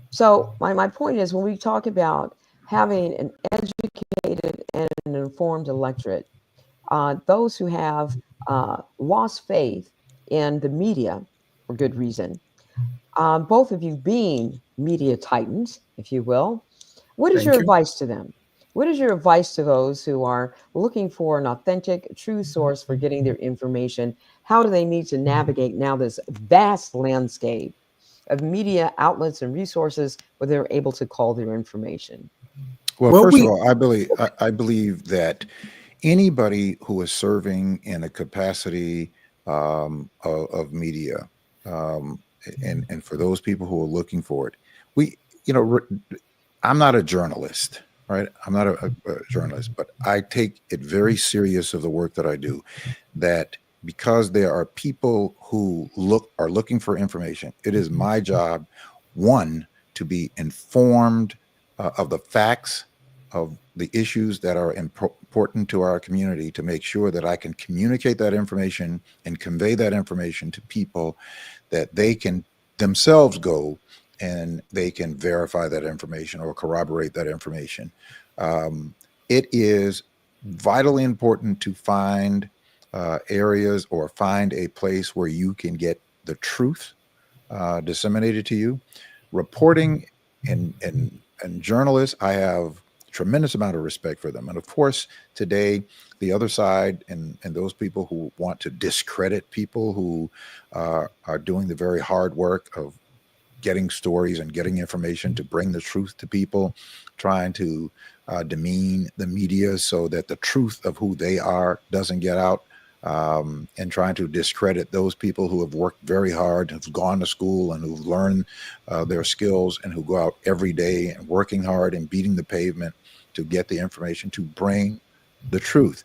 Speaker 2: So my point is, when we talk about having an educated and an informed electorate, those who have lost faith in the media for good reason, both of you being media titans, if you will, what is your
Speaker 3: Thank you.
Speaker 2: advice to them? What is your advice to those who are looking for an authentic, true source for getting their information? How do they need to navigate now this vast landscape of media outlets and resources where they're able to call their information?
Speaker 1: Well,
Speaker 3: Well,
Speaker 1: first of
Speaker 3: we
Speaker 1: all, I believe that anybody who is serving in a capacity of media, um, and for those people who are looking for it, we, you know, I'm not a journalist, right? I'm not a journalist, but I take it very serious of the work that I do, that because there are people who are looking for information, it is my job, one, to be informed of the facts of the issues that are important to our community, to make sure that I can communicate that information and convey that information to people, that they can themselves go and they can verify that information or corroborate that information. It is vitally important to find areas or find a place where you can get the truth disseminated to you. Reporting and journalists, I have tremendous amount of respect for them. And of course, today, the other side and those people who want to discredit people who are doing the very hard work of getting stories and getting information to bring the truth to people, trying to demean the media so that the truth of who they are doesn't get out, and trying to discredit those people who have worked very hard, who've gone to school and who've learned their skills and who go out every day and working hard and beating the pavement to get the information to bring the truth,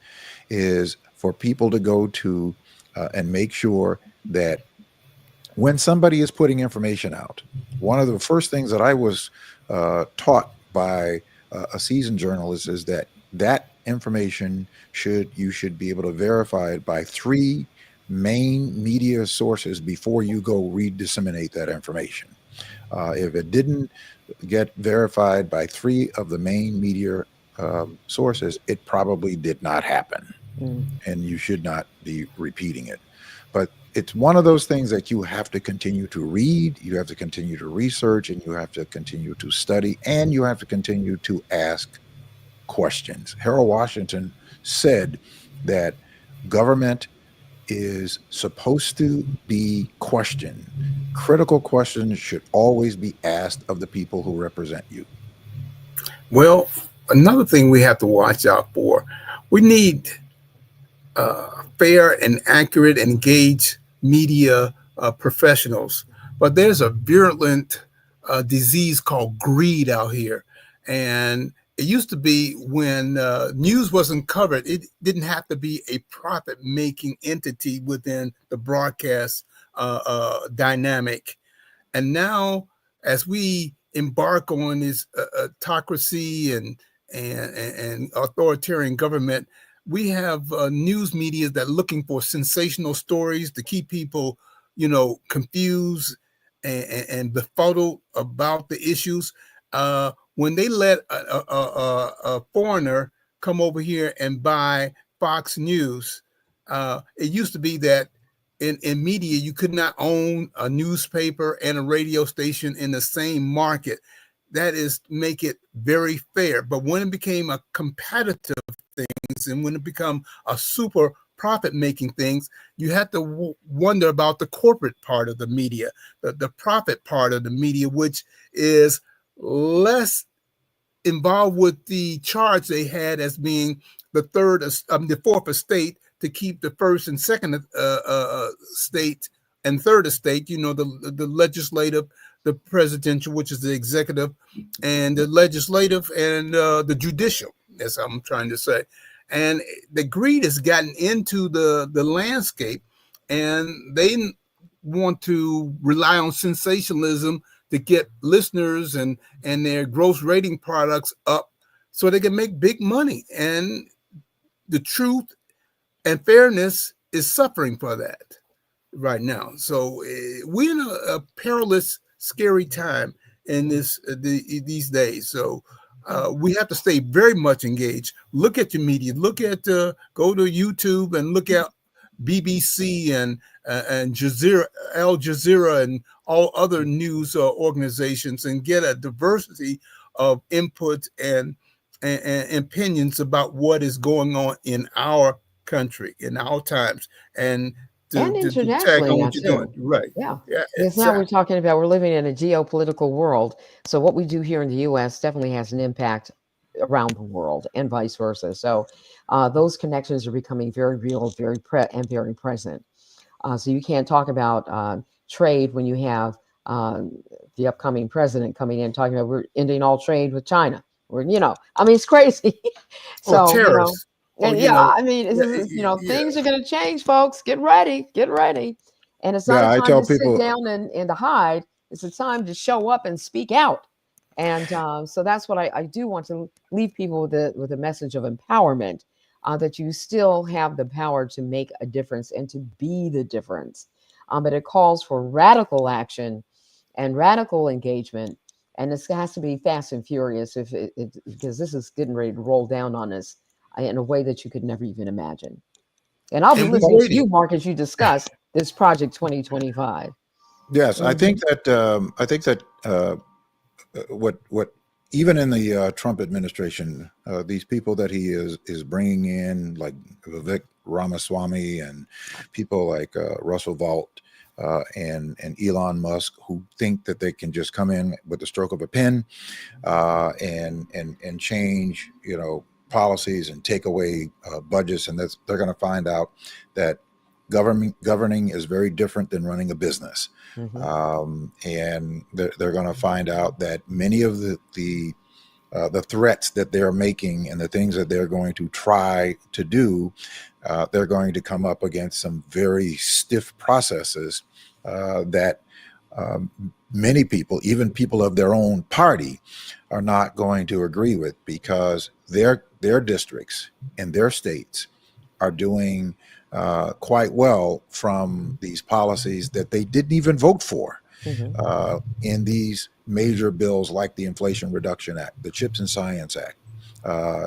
Speaker 1: is for people to go to and make sure that when somebody is putting information out, one of the first things that I was taught by a seasoned journalist is that information you should be able to verify it by 3 main media sources before you go disseminate that information. If it didn't get verified by 3 of the main media sources, it probably did not happen, and you should not be repeating it. But it's one of those things that you have to continue to read, you have to continue to research, and you have to continue to study, and you have to continue to ask questions. Harold Washington said that government is supposed to be questioned. Critical questions should always be asked of the people who represent you.
Speaker 3: Well, another thing we have to watch out for, we need fair and accurate and engaged media professionals. But there's a virulent disease called greed out here. And it used to be when news wasn't covered, it didn't have to be a profit making entity within the broadcast dynamic. And now, as we embark on this autocracy and authoritarian government, we have news media that are looking for sensational stories to keep people, confused and befuddled about the issues. When they let a foreigner come over here and buy Fox News, it used to be that in media, you could not own a newspaper and a radio station in the same market. That is make it very fair. But when it became a competitive things and when it become a super profit making things, you have to wonder about the corporate part of the media, the profit part of the media, which is less involved with the charge they had as being the fourth estate to keep the first and second state and third estate, the legislative, the presidential, which is the executive, and the legislative and the judicial, as I'm trying to say. And the greed has gotten into the landscape, and they want to rely on sensationalism to get listeners and their gross rating products up so they can make big money. And the truth and fairness is suffering for that right now. So we're in a perilous, scary time in these days. So we have to stay very much engaged. Look at your media. Go to YouTube and look at BBC and Jazeera, Al Jazeera, and all other news organizations, and get a diversity of input and opinions about what is going on in our country, in our times, and to tag
Speaker 2: internationally
Speaker 3: on
Speaker 2: now
Speaker 3: what you're doing.
Speaker 2: too.
Speaker 3: Right.
Speaker 2: Yeah.
Speaker 3: Yeah.
Speaker 2: Because now we're talking about we're living in a geopolitical world. So what we do here in the U.S. definitely has an impact around the world and vice versa. So those connections are becoming very real, very present. So you can't talk about trade when you have the upcoming president coming in talking about we're ending all trade with China. It's crazy.
Speaker 3: Or
Speaker 2: So,
Speaker 3: terrorists. Or
Speaker 2: and things are going to change, folks. Get ready, get ready. And it's not a
Speaker 1: Yeah, I
Speaker 2: time
Speaker 1: tell
Speaker 2: to sit
Speaker 1: people,
Speaker 2: down and to hide. It's a time to show up and speak out. And so that's what I do want to leave people with a message of empowerment, that you still have the power to make a difference and to be the difference. But it calls for radical action and radical engagement. And this has to be fast and furious because this is getting ready to roll down on us in a way that you could never even imagine. And I'll be
Speaker 3: And we're
Speaker 2: listening to
Speaker 3: waiting.
Speaker 2: you, Mark, as you discuss this Project 2025.
Speaker 1: yes,
Speaker 2: Mhm.
Speaker 1: I think that what even in the Trump administration, these people that he is bringing in, like Vivek Ramaswamy and people like Russell Vault and Elon Musk, who think that they can just come in with the stroke of a pen and change, policies and take away budgets, and they're going to find out that governing is very different than running a business.
Speaker 2: Mhm.
Speaker 1: And they're going to find out that many of the threats that they're making and the things that they're going to try to do, they're going to come up against some very stiff processes that many people, even people of their own party, are not going to agree with, because their districts and their states are doing quite well from these policies that they didn't even vote for
Speaker 2: Mhm.
Speaker 1: in these major bills like the Inflation Reduction Act, the CHIPS and Science Act,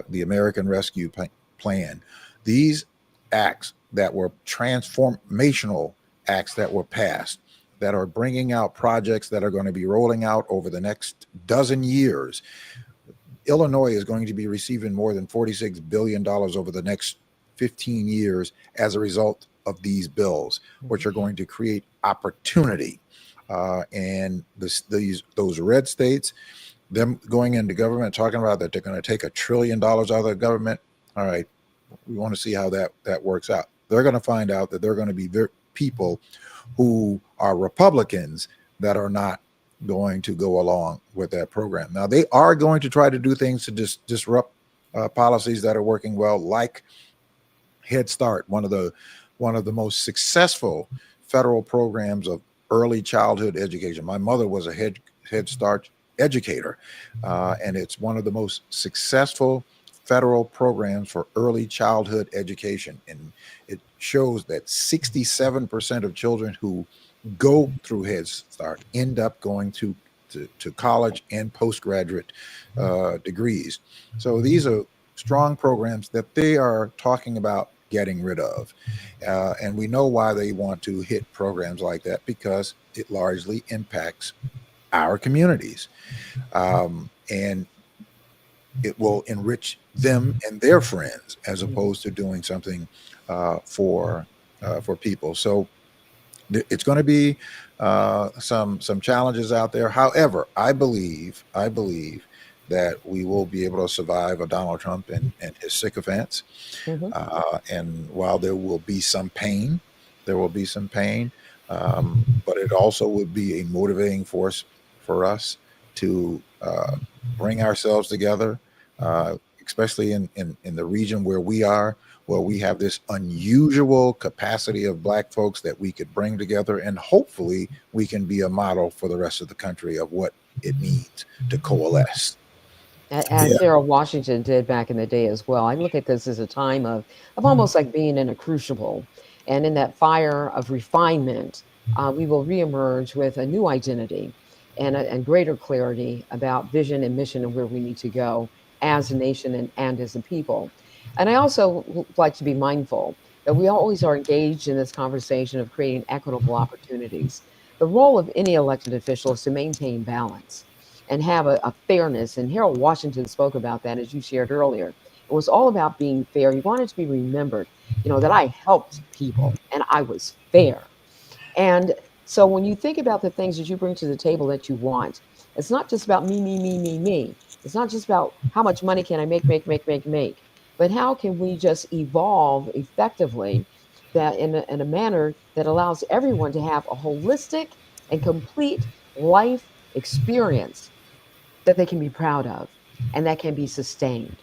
Speaker 1: the American Rescue Plan. These acts that were transformational acts that were passed, that are bringing out projects that are going to be rolling out over the next dozen years. Illinois is going to be receiving more than $46 billion over the next 15 years as a result of these bills, which are going to create opportunity. And those red states, them going into government, talking about that they're going to take $1 trillion out of the government. All right, we want to see how that works out. They're going to find out that they're going to be people who are Republicans that are not going to go along with that program. Now, they are going to try to do things to disrupt policies that are working well, like Head Start, one of the most successful federal programs of early childhood education. My mother was a Head Start educator, and it's one of the most successful federal programs for early childhood education. And it shows that 67% of children who go through Head Start end up going to college and postgraduate degrees. So these are strong programs that they are talking about getting rid of. And we know why they want to hit programs like that, because it largely impacts our communities. And it will enrich them and their friends, as opposed to doing something for people. So it's going to be some challenges out there. However, I believe that we will be able to survive a Donald Trump and his sycophants. And while there will be some pain, but it also would be a motivating force for us to bring ourselves together, especially in the region where we are, where we have this unusual capacity of Black folks that we could bring together, and hopefully we can be a model for the rest of the country of what it means to coalesce.
Speaker 2: As Sarah Washington did back in the day as well. I look at this as a time of almost like being in a crucible. And in that fire of refinement, we will reemerge with a new identity and greater clarity about vision and mission and where we need to go as a nation and as a people. And I also like to be mindful that we always are engaged in this conversation of creating equitable opportunities. The role of any elected official is to maintain balance and have a fairness. And Harold Washington spoke about that, as you shared earlier. It was all about being fair. He wanted to be remembered, that I helped people and I was fair. And so when you think about the things that you bring to the table that you want, it's not just about me, me, me, me, me. It's not just about how much money can I make, but how can we just evolve effectively that in a manner that allows everyone to have a holistic and complete life experience that they can be proud of and that can be sustained.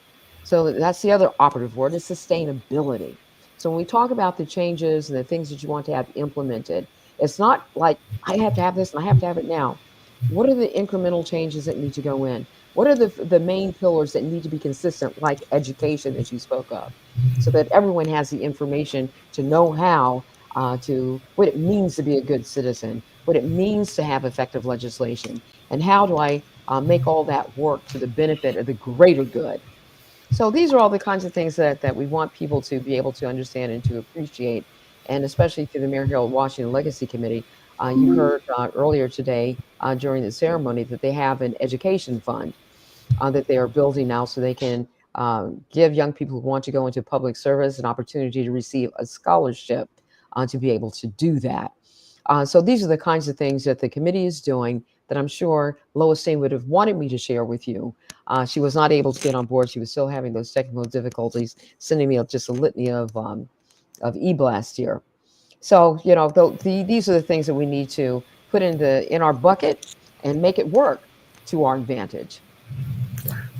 Speaker 2: So that's the other operative word, is sustainability. So when we talk about the changes and the things that you want to have implemented, it's not like I have to have this and I have to have it now. What are the incremental changes that need to go in? What are the main pillars that need to be consistent, like education that you spoke of, so that everyone has the information to know how to what it means to be a good citizen, what it means to have effective legislation, and how do I make all that work to the benefit of the greater good. So these are all the kinds of things that we want people to be able to understand and to appreciate, and especially through the Mayor Harold Washington Legacy Committee. You heard earlier today during the ceremony that they have an education fund that they are building now, so they can give young people who want to go into public service an opportunity to receive a scholarship to be able to do that. So these are the kinds of things that the committee is doing that I'm sure Lois Stain would have wanted me to share with you. She was not able to get on board. She was still having those technical difficulties, sending me just a litany of e-blast here. So these are the things that we need to put in our bucket and make it work to our advantage.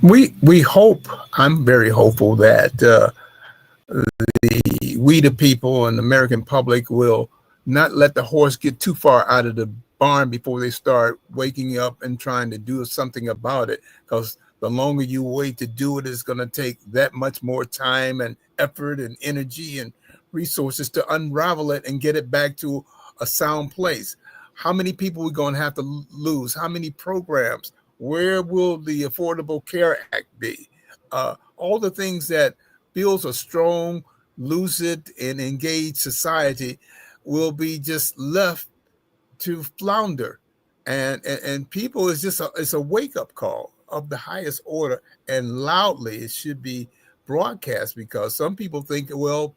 Speaker 3: We hope. I'm very hopeful that we the people and the American public will not let the horse get too far out of the barn before they start waking up and trying to do something about it. Because the longer you wait to do it, it's going to take that much more time and effort and energy and resources to unravel it and get it back to a sound place. How many people we're going to have to lose? How many programs? Where will the Affordable Care Act be? All the things that builds a strong, lucid, and engaged society will be just left to flounder. And people is just it's a wake-up call of the highest order, and loudly it should be broadcast, because some people think, well,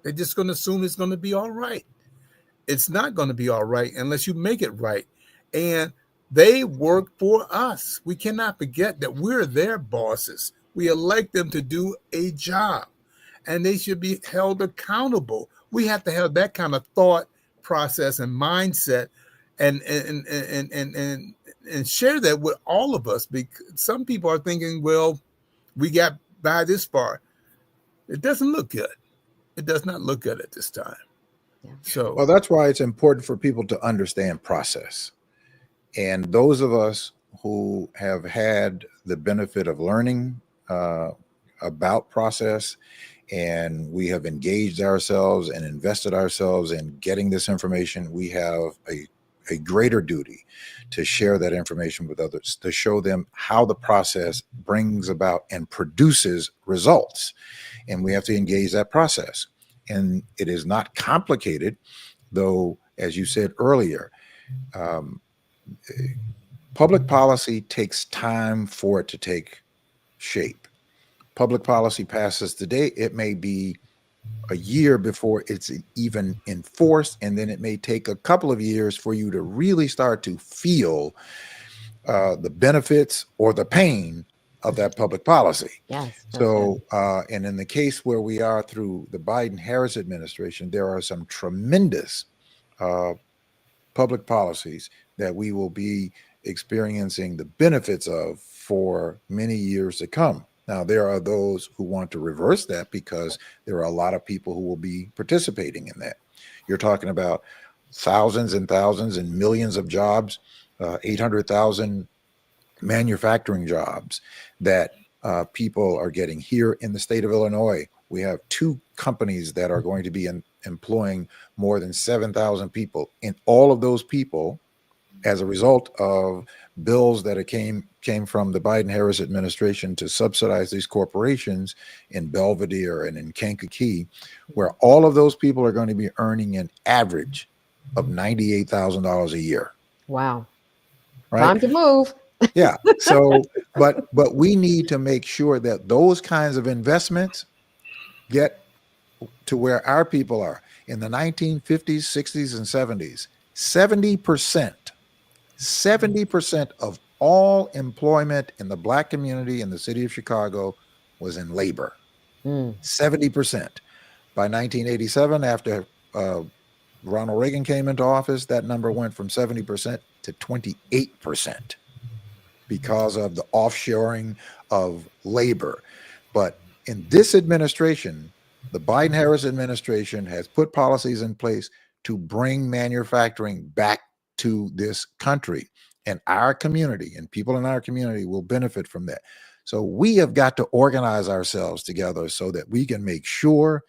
Speaker 3: They're just going to assume it's going to be all right. It's not going to be all right unless you make it right. And they work for us. We cannot forget that we're their bosses. We elect them to do a job, and they should be held accountable. We have to have that kind of thought process and mindset, and share that with all of us. Because some people are thinking, well, we got by this far. It doesn't look good. It does not look good at this time.
Speaker 2: Yeah.
Speaker 3: So,
Speaker 1: Well, that's why it's important for people to understand process. And those of us who have had the benefit of learning about process, and we have engaged ourselves and invested ourselves in getting this information, we have a greater duty to share that information with others, to show them how the process brings about and produces results. And we have to engage that process. And it is not complicated, though, as you said earlier, public policy takes time for it to take shape. Public policy passes today. It may be a year before it's even enforced, and then it may take a couple of years for you to really start to feel the benefits or the pain of that public policy.
Speaker 2: Yes.
Speaker 1: So, and in the case where we are through the Biden-Harris administration, there are some tremendous public policies that we will be experiencing the benefits of for many years to come. Now, there are those who want to reverse that because there are a lot of people who will be participating in that. You're talking about thousands and thousands and millions of jobs, 800,000 manufacturing jobs that people are getting here in the state of Illinois. We have 2 companies that are going to be employing more than 7,000 people. And all of those people, as a result of bills that came from the Biden-Harris administration to subsidize these corporations in Belvedere and in Kankakee, where all of those people are going to be earning an average of $98,000 a year.
Speaker 2: Wow.
Speaker 1: Right?
Speaker 2: Time to move.
Speaker 1: Yeah. So, but we need to make sure that those kinds of investments get to where our people are. In the 1950s, 60s, and 70s, 70% of all employment in the Black community in the city of Chicago was in labor. 70%. By 1987, after Ronald Reagan came into office, that number went from 70% to 28% because of the offshoring of labor. But in this administration, the Biden-Harris administration has put policies in place to bring manufacturing back to this country, and our community and people in our community will benefit from that. So we have got to organize ourselves together so that we can make sure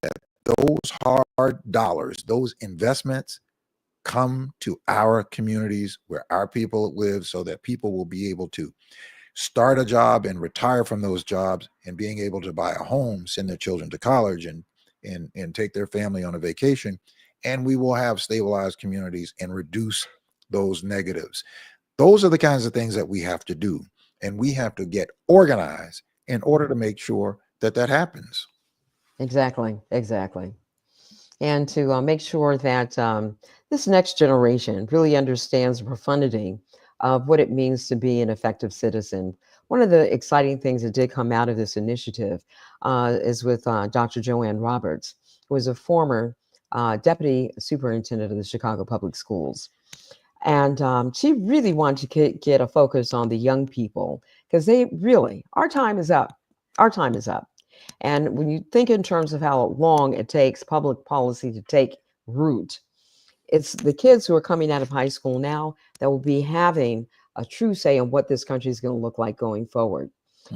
Speaker 1: that those hard dollars, those investments, come to our communities where our people live, so that people will be able to start a job and retire from those jobs, and being able to buy a home, send their children to college, and take their family on a vacation. And we will have stabilized communities and reduce those negatives. Those are the kinds of things that we have to do. And we have to get organized in order to make sure that that happens.
Speaker 2: Exactly. And to make sure that this next generation really understands the profundity of what it means to be an effective citizen. One of the exciting things that did come out of this initiative is with Dr. Joanne Roberts, who was a former deputy superintendent of the Chicago Public Schools. And she really wanted to get a focus on the young people, because they really, our time is up. And when you think in terms of how long it takes public policy to take root, it's the kids who are coming out of high school now that will be having a true say on what this country is going to look like going forward.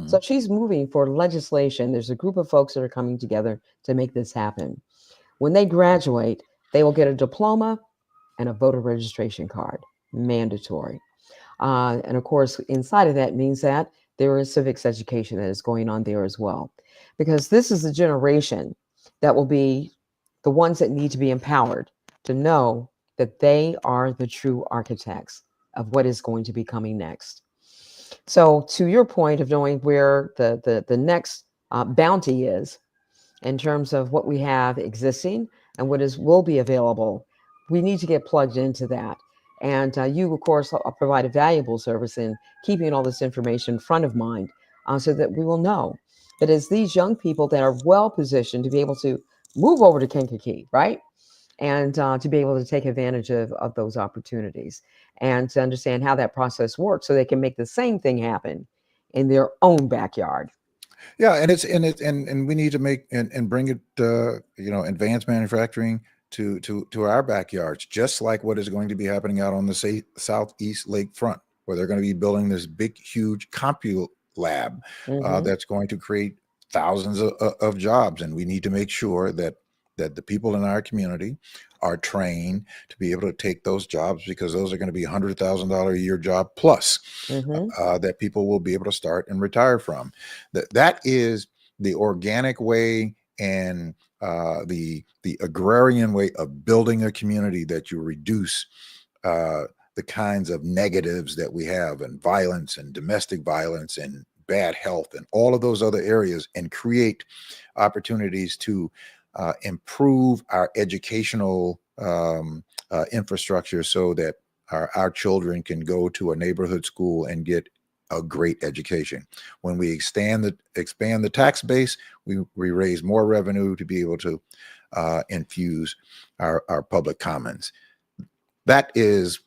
Speaker 2: So she's moving for legislation. There's a group of folks that are coming together to make this happen. When they graduate, they will get a diploma and a voter registration card, mandatory. And of course, inside of that means that there is civics education that is going on there as well, because this is the generation that will be the ones that need to be empowered to know that they are the true architects of what is going to be coming next. So to your point of knowing where the next bounty is, in terms of what we have existing and what will be available. We need to get plugged into that. And you, of course, provide a valuable service in keeping all this information front of mind so that we will know that it's these young people that are well positioned to be able to move over to Kankakee, right? And to be able to take advantage of those opportunities and to understand how that process works so they can make the same thing happen in their own backyard.
Speaker 1: Yeah, and we need to make and bring it advanced manufacturing to our backyards, just like what is going to be happening out on the southeast lakefront, where they're going to be building this big, huge compu lab that's going to create thousands of jobs, and we need to make sure that the people in our community are trained to be able to take those jobs, because those are going to be $100,000 a year job plus that people will be able to start and retire from. That is the organic way and the agrarian way of building a community, that you reduce the kinds of negatives that we have, and violence and domestic violence and bad health and all of those other areas, and create opportunities to improve our educational infrastructure, so that our children can go to a neighborhood school and get a great education. When we expand the tax base, we raise more revenue to be able to infuse our public commons. That is,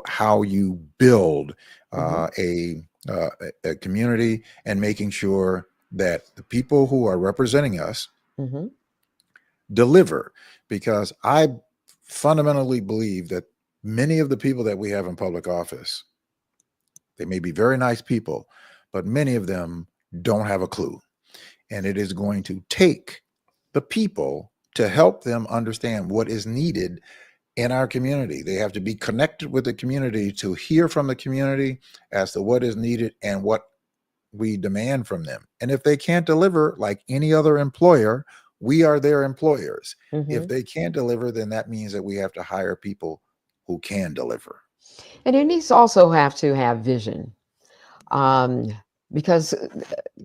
Speaker 1: how you build a community, and making sure that the people who are representing us deliver, because I fundamentally believe that many of the people that we have in public office, they may be very nice people, but many of them don't have a clue. And it is going to take the people to help them understand what is needed in our community. They have to be connected with the community to hear from the community as to what is needed and what we demand from them. And if they can't deliver, like any other employer, we are their employers. If they can't deliver, then that means that we have to hire people who can deliver.
Speaker 2: And it needs to also have to have vision, because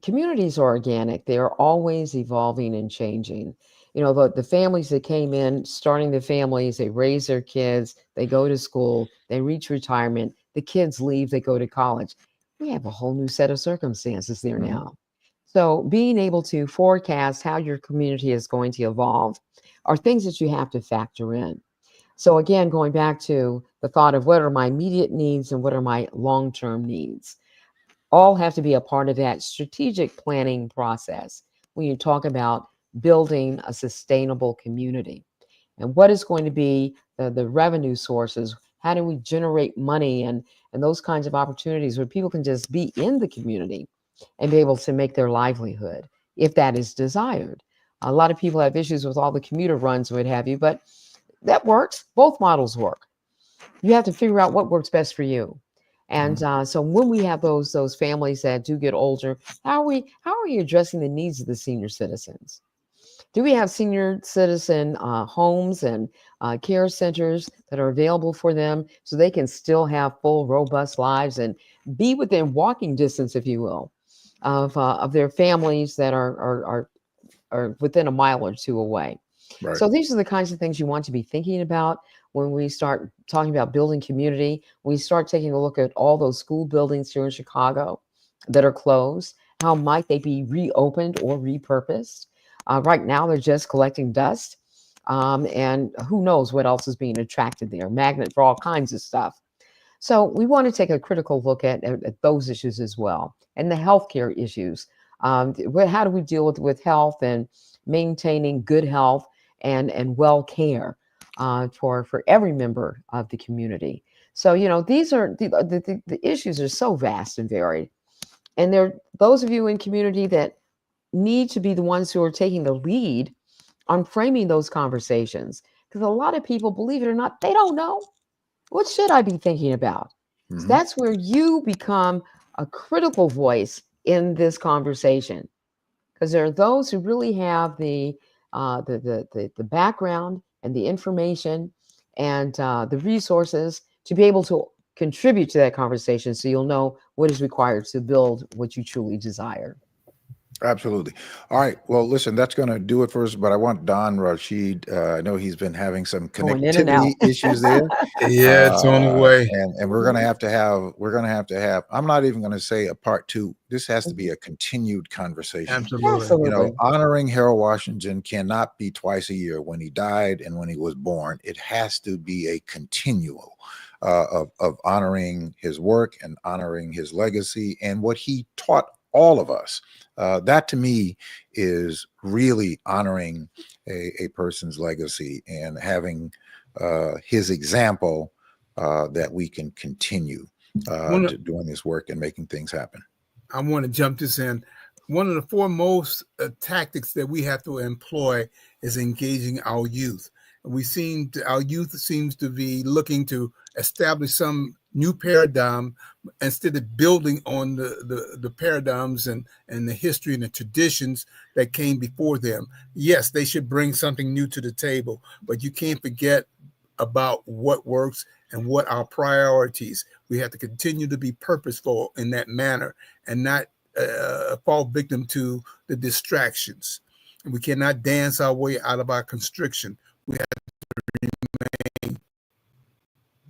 Speaker 2: communities are organic. They are always evolving and changing. The families that came in, starting the families, they raise their kids, they go to school, they reach retirement, the kids leave, they go to college. We have a whole new set of circumstances there now. So being able to forecast how your community is going to evolve are things that you have to factor in. So again, going back to the thought of what are my immediate needs and what are my long-term needs, all have to be a part of that strategic planning process when you talk about building a sustainable community. And what is going to be the revenue sources? How do we generate money and those kinds of opportunities where people can just be in the community and be able to make their livelihood, if that is desired? A lot of people have issues with all the commuter runs and what have you, but that works. Both models work. You have to figure out what works best for you. And so when we have those families that do get older, how are we addressing the needs of the senior citizens? Do we have senior citizen homes and care centers that are available for them so they can still have full, robust lives and be within walking distance, if you will, of their families that are within a mile or two away?
Speaker 1: Right.
Speaker 2: So these are the kinds of things you want to be thinking about when we start talking about building community. We start taking a look at all those school buildings here in Chicago that are closed. How might they be reopened or repurposed? Right now, they're just collecting dust. And who knows what else is being attracted there, magnet for all kinds of stuff. So we want to take a critical look at those issues as well. And the healthcare issues. How do we deal with health and maintaining good health and well care for every member of the community? So, these are the issues are so vast and varied. And there are those of you in community that need to be the ones who are taking the lead on framing those conversations. Because a lot of people, believe it or not, they don't know. What should I be thinking about? So that's where you become a critical voice in this conversation. Because there are those who really have the background and the information and the resources to be able to contribute to that conversation, so you'll know what is required to build what you truly desire.
Speaker 1: Absolutely. All right. Well, listen, that's going to do it for us. But I want Don Rashid. I know he's been having some
Speaker 2: Going in and out.
Speaker 1: connectivity issues there,
Speaker 3: Yeah, it's on the way.
Speaker 1: and we're going to have to have. We're going to have to have. I'm not even going to say a part two. This has to be a continued conversation.
Speaker 3: Absolutely.
Speaker 1: You know,
Speaker 2: Absolutely.
Speaker 1: honoring Harold Washington cannot be twice a year, when he died and when he was born. It has to be a continual of honoring his work and honoring his legacy and what he taught all of us. That to me is really honoring a person's legacy and having his example that we can continue doing this work and making things happen.
Speaker 3: I want to jump this in. One of the foremost tactics that we have to employ is engaging our youth. Our youth seems to be looking to establish some new paradigm instead of building on the paradigms and the history and the traditions that came before them. Yes, they should bring something new to the table, but you can't forget about what works and what our priorities. We have to continue to be purposeful in that manner and not fall victim to the distractions. And we cannot dance our way out of our constriction. We have to remain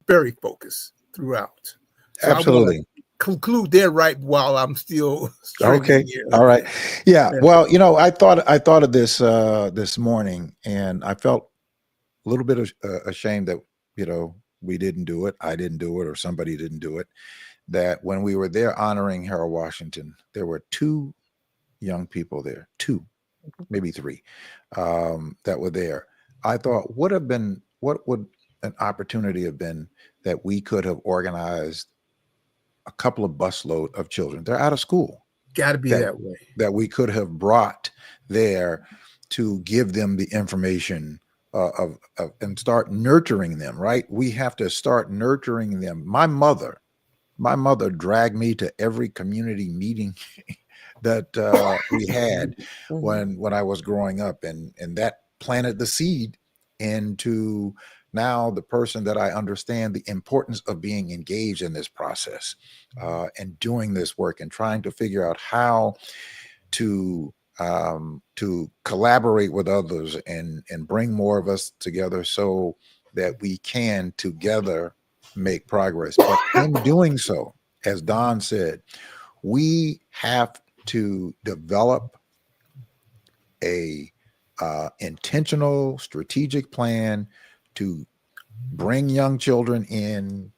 Speaker 3: very focused throughout. So
Speaker 1: Absolutely.
Speaker 3: Conclude there right while I'm still
Speaker 1: Okay.
Speaker 3: here.
Speaker 1: All right. Yeah.
Speaker 3: Yeah.
Speaker 1: Well, you know, I thought of this this morning, and I felt a little bit ashamed that, you know, we didn't do it. I didn't do it, or somebody didn't do it. That when we were there honoring Harold Washington, there were two young people there, two, maybe three, that were there. I thought, what would an opportunity have been that we could have organized a couple of busload of children? They're out of school.
Speaker 3: Got to be that way.
Speaker 1: That we could have brought there to give them the information of and start nurturing them. Right? We have to start nurturing them. My mother dragged me to every community meeting that we had when I was growing up, and that planted the seed into now the person that I understand the importance of being engaged in this process and doing this work and trying to figure out how to collaborate with others and bring more of us together so that we can together make progress. But in doing so, as Don said, we have to develop a intentional, strategic plan to bring young children in,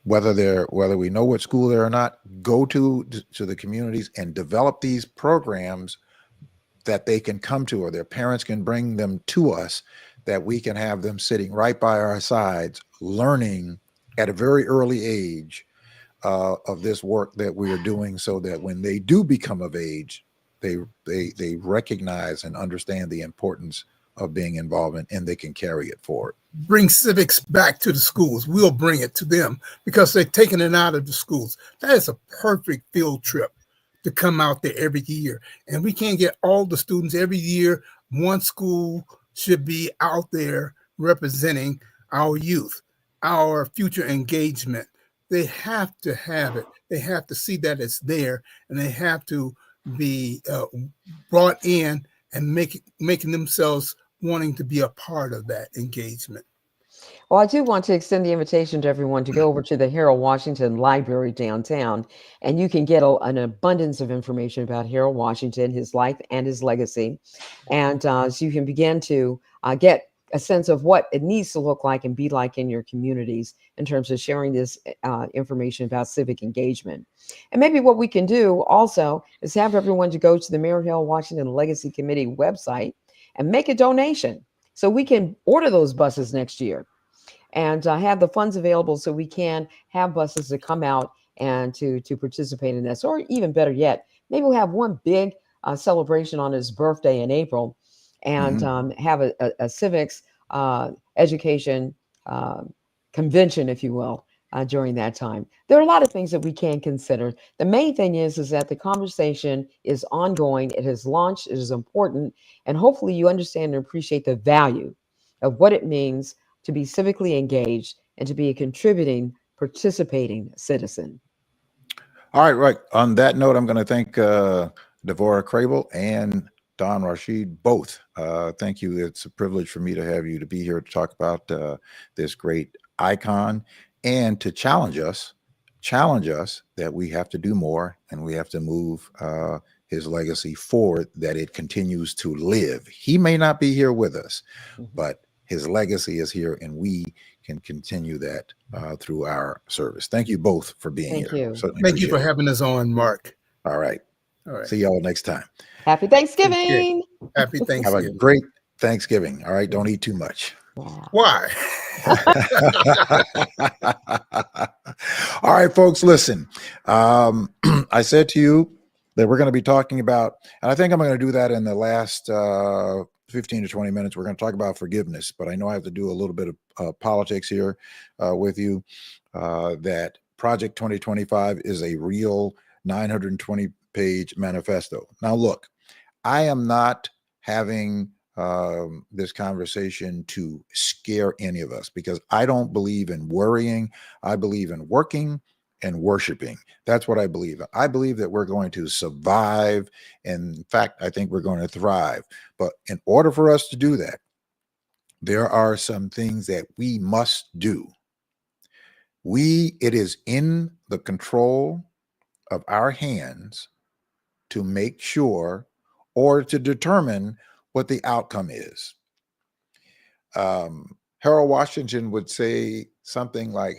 Speaker 1: whether we know what school they're or not, go to the communities and develop these programs that they can come to, or their parents can bring them to us, that we can have them sitting right by our sides, learning at a very early age of this work that we are doing, so that when they do become of age, they recognize and understand the importance of being involved and they can carry it forward.
Speaker 3: Bring civics back to the schools. We'll bring it to them because they're taking it out of the schools. That is a perfect field trip to come out there every year. And we can't get all the students every year. One school should be out there representing our youth, our future engagement. They have to have it. They have to see that it's there, and they have to be brought in and making themselves wanting to be a part of that engagement.
Speaker 2: Well, I do want to extend the invitation to everyone to go over to the Harold Washington Library downtown, and you can get an abundance of information about Harold Washington, his life and his legacy. And so you can begin to get a sense of what it needs to look like and be like in your communities in terms of sharing this information about civic engagement. And maybe what we can do also is have everyone to go to the Mayor Harold Washington Legacy Committee website and make a donation so we can order those buses next year and have the funds available so we can have buses to come out and to participate in this. Or even better yet, maybe we'll have one big celebration on his birthday in April and have a civics education convention, if you will, during that time. There are a lot of things that we can consider. The main thing is that the conversation is ongoing. It has launched. It is important. And hopefully you understand and appreciate the value of what it means to be civically engaged and to be a contributing, participating citizen.
Speaker 1: All right. On that note, I'm going to thank Devorah Crable and Don Rashid, both. Thank you. It's a privilege for me to have you to be here to talk about this great icon and to challenge us that we have to do more and we have to move his legacy forward, that it continues to live. He may not be here with us, but his legacy is here, and we can continue that through our service. Thank you both for being
Speaker 2: Thank
Speaker 1: here.
Speaker 2: you.
Speaker 1: Certainly
Speaker 3: Thank you
Speaker 1: appreciate
Speaker 3: for
Speaker 1: it.
Speaker 3: having us on, Mark.
Speaker 1: All right.
Speaker 3: All right.
Speaker 1: See y'all next time.
Speaker 2: Happy
Speaker 3: Okay.
Speaker 2: Thanksgiving.
Speaker 3: Happy
Speaker 1: Have a
Speaker 3: Thanksgiving.
Speaker 1: great Thanksgiving. All right. Don't eat too much.
Speaker 2: Wow.
Speaker 3: Why?
Speaker 1: All right, folks, listen. I said to you that we're going to be talking about, and I think I'm going to do that in the last 15 to 20 minutes. We're going to talk about forgiveness, but I know I have to do a little bit of politics here with you. That Project 2025 is a real 920-page manifesto. Now, look, I am not having this conversation to scare any of us, because I don't believe in worrying. I believe in working and worshiping. That's what I believe. I believe that we're going to survive. And in fact, I think we're going to thrive. But in order for us to do that, there are some things that we must do. It is in the control of our hands to make sure or to determine what the outcome is. Harold Washington would say something like,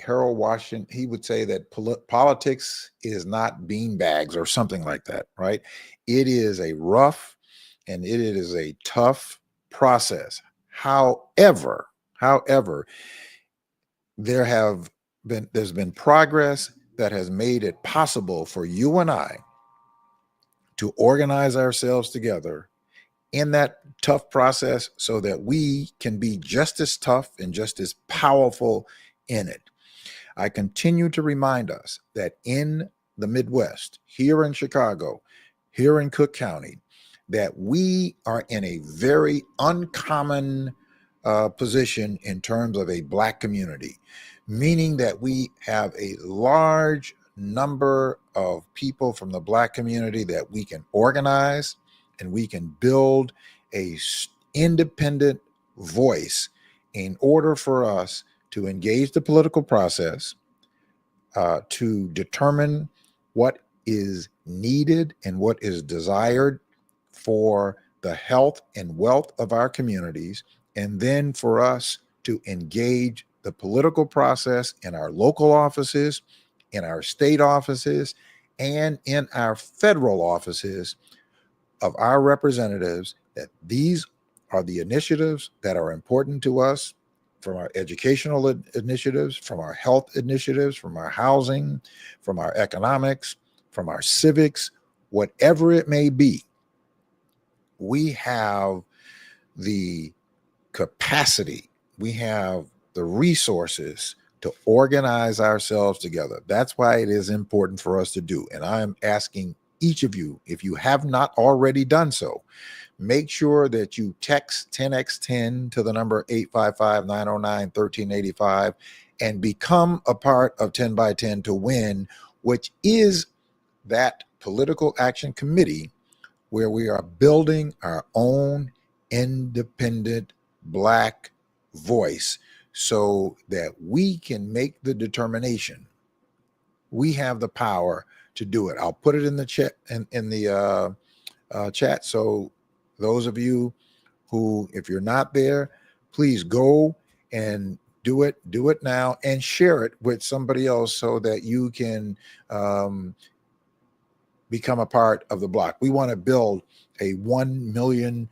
Speaker 1: he would say that politics is not beanbags or something like that, right? It is a rough and it is a tough process. However, there's been progress that has made it possible for you and I to organize ourselves together in that tough process so that we can be just as tough and just as powerful in it. I continue to remind us that in the Midwest, here in Chicago, here in Cook County, that we are in a very uncommon position in terms of a Black community, meaning that we have a large number of people from the Black community that we can organize, and we can build a independent voice in order for us to engage the political process, to determine what is needed and what is desired for the health and wealth of our communities, and then for us to engage the political process in our local offices, in our state offices, and in our federal offices of our representatives, that these are the initiatives that are important to us, from our educational initiatives, from our health initiatives, from our housing, from our economics, from our civics, whatever it may be. We have the capacity, we have the resources to organize ourselves together. That's why it is important for us to do. And I am asking each of you, if you have not already done so, make sure that you text 10x10 to the number 855-909-1385 and become a part of 10 by 10 to win, which is that political action committee where we are building our own independent Black voice so that we can make the determination. We have the power to do it. I'll put it in the chat, in the chat. So those of you who, if you're not there, please go and do it now and share it with somebody else so that you can become a part of the block. We want to build a 1 million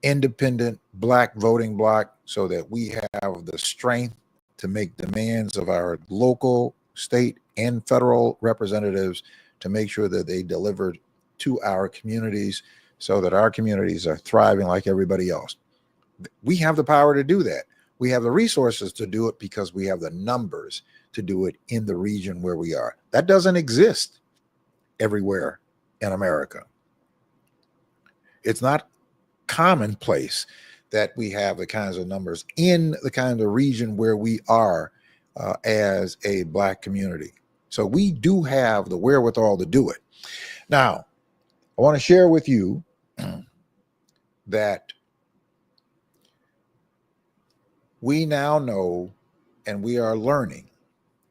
Speaker 1: independent Black voting block so that we have the strength to make demands of our local, state, and federal representatives to make sure that they deliver to our communities so that our communities are thriving like everybody else. We have the power to do that. We have the resources to do it because we have the numbers to do it in the region where we are. That doesn't exist everywhere in America. It's not commonplace that we have the kinds of numbers in the kind of region where we are as a Black community. So we do have the wherewithal to do it. Now, I want to share with you that we now know and we are learning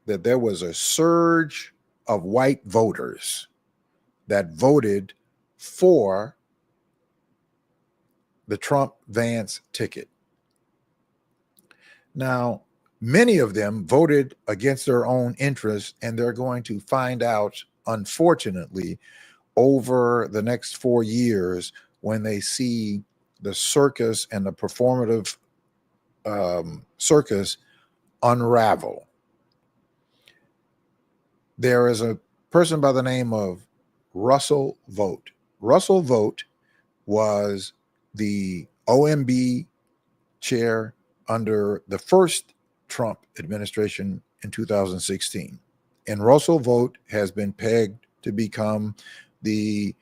Speaker 1: that there was a surge of white voters that voted for the Trump-Vance ticket. Now, many of them voted against their own interests, and they're going to find out, unfortunately, over the next 4 years when they see the circus and the performative circus unravel. There is a person by the name of Russell Vought. Russell Vought was the OMB chair under the first Trump administration in 2016. And Russell Vought has been pegged to become the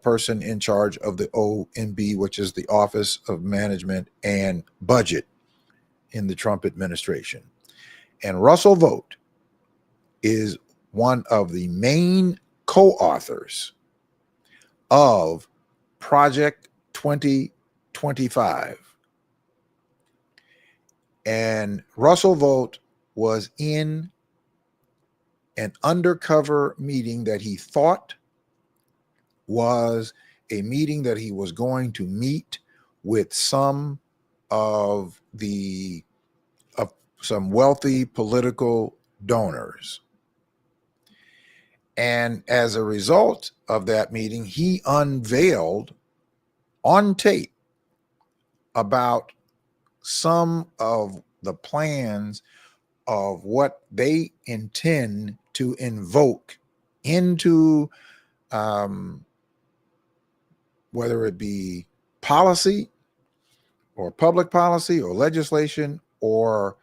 Speaker 1: person in charge of the OMB, which is the Office of Management and Budget in the Trump administration. And Russell Vought is one of the main co-authors of Project 2025. And Russell Vought was in an undercover meeting that he thought was a meeting that he was going to meet with some of the some wealthy political donors. And as a result of that meeting, he unveiled on tape about some of the plans of what they intend to invoke into whether it be policy or public policy or legislation or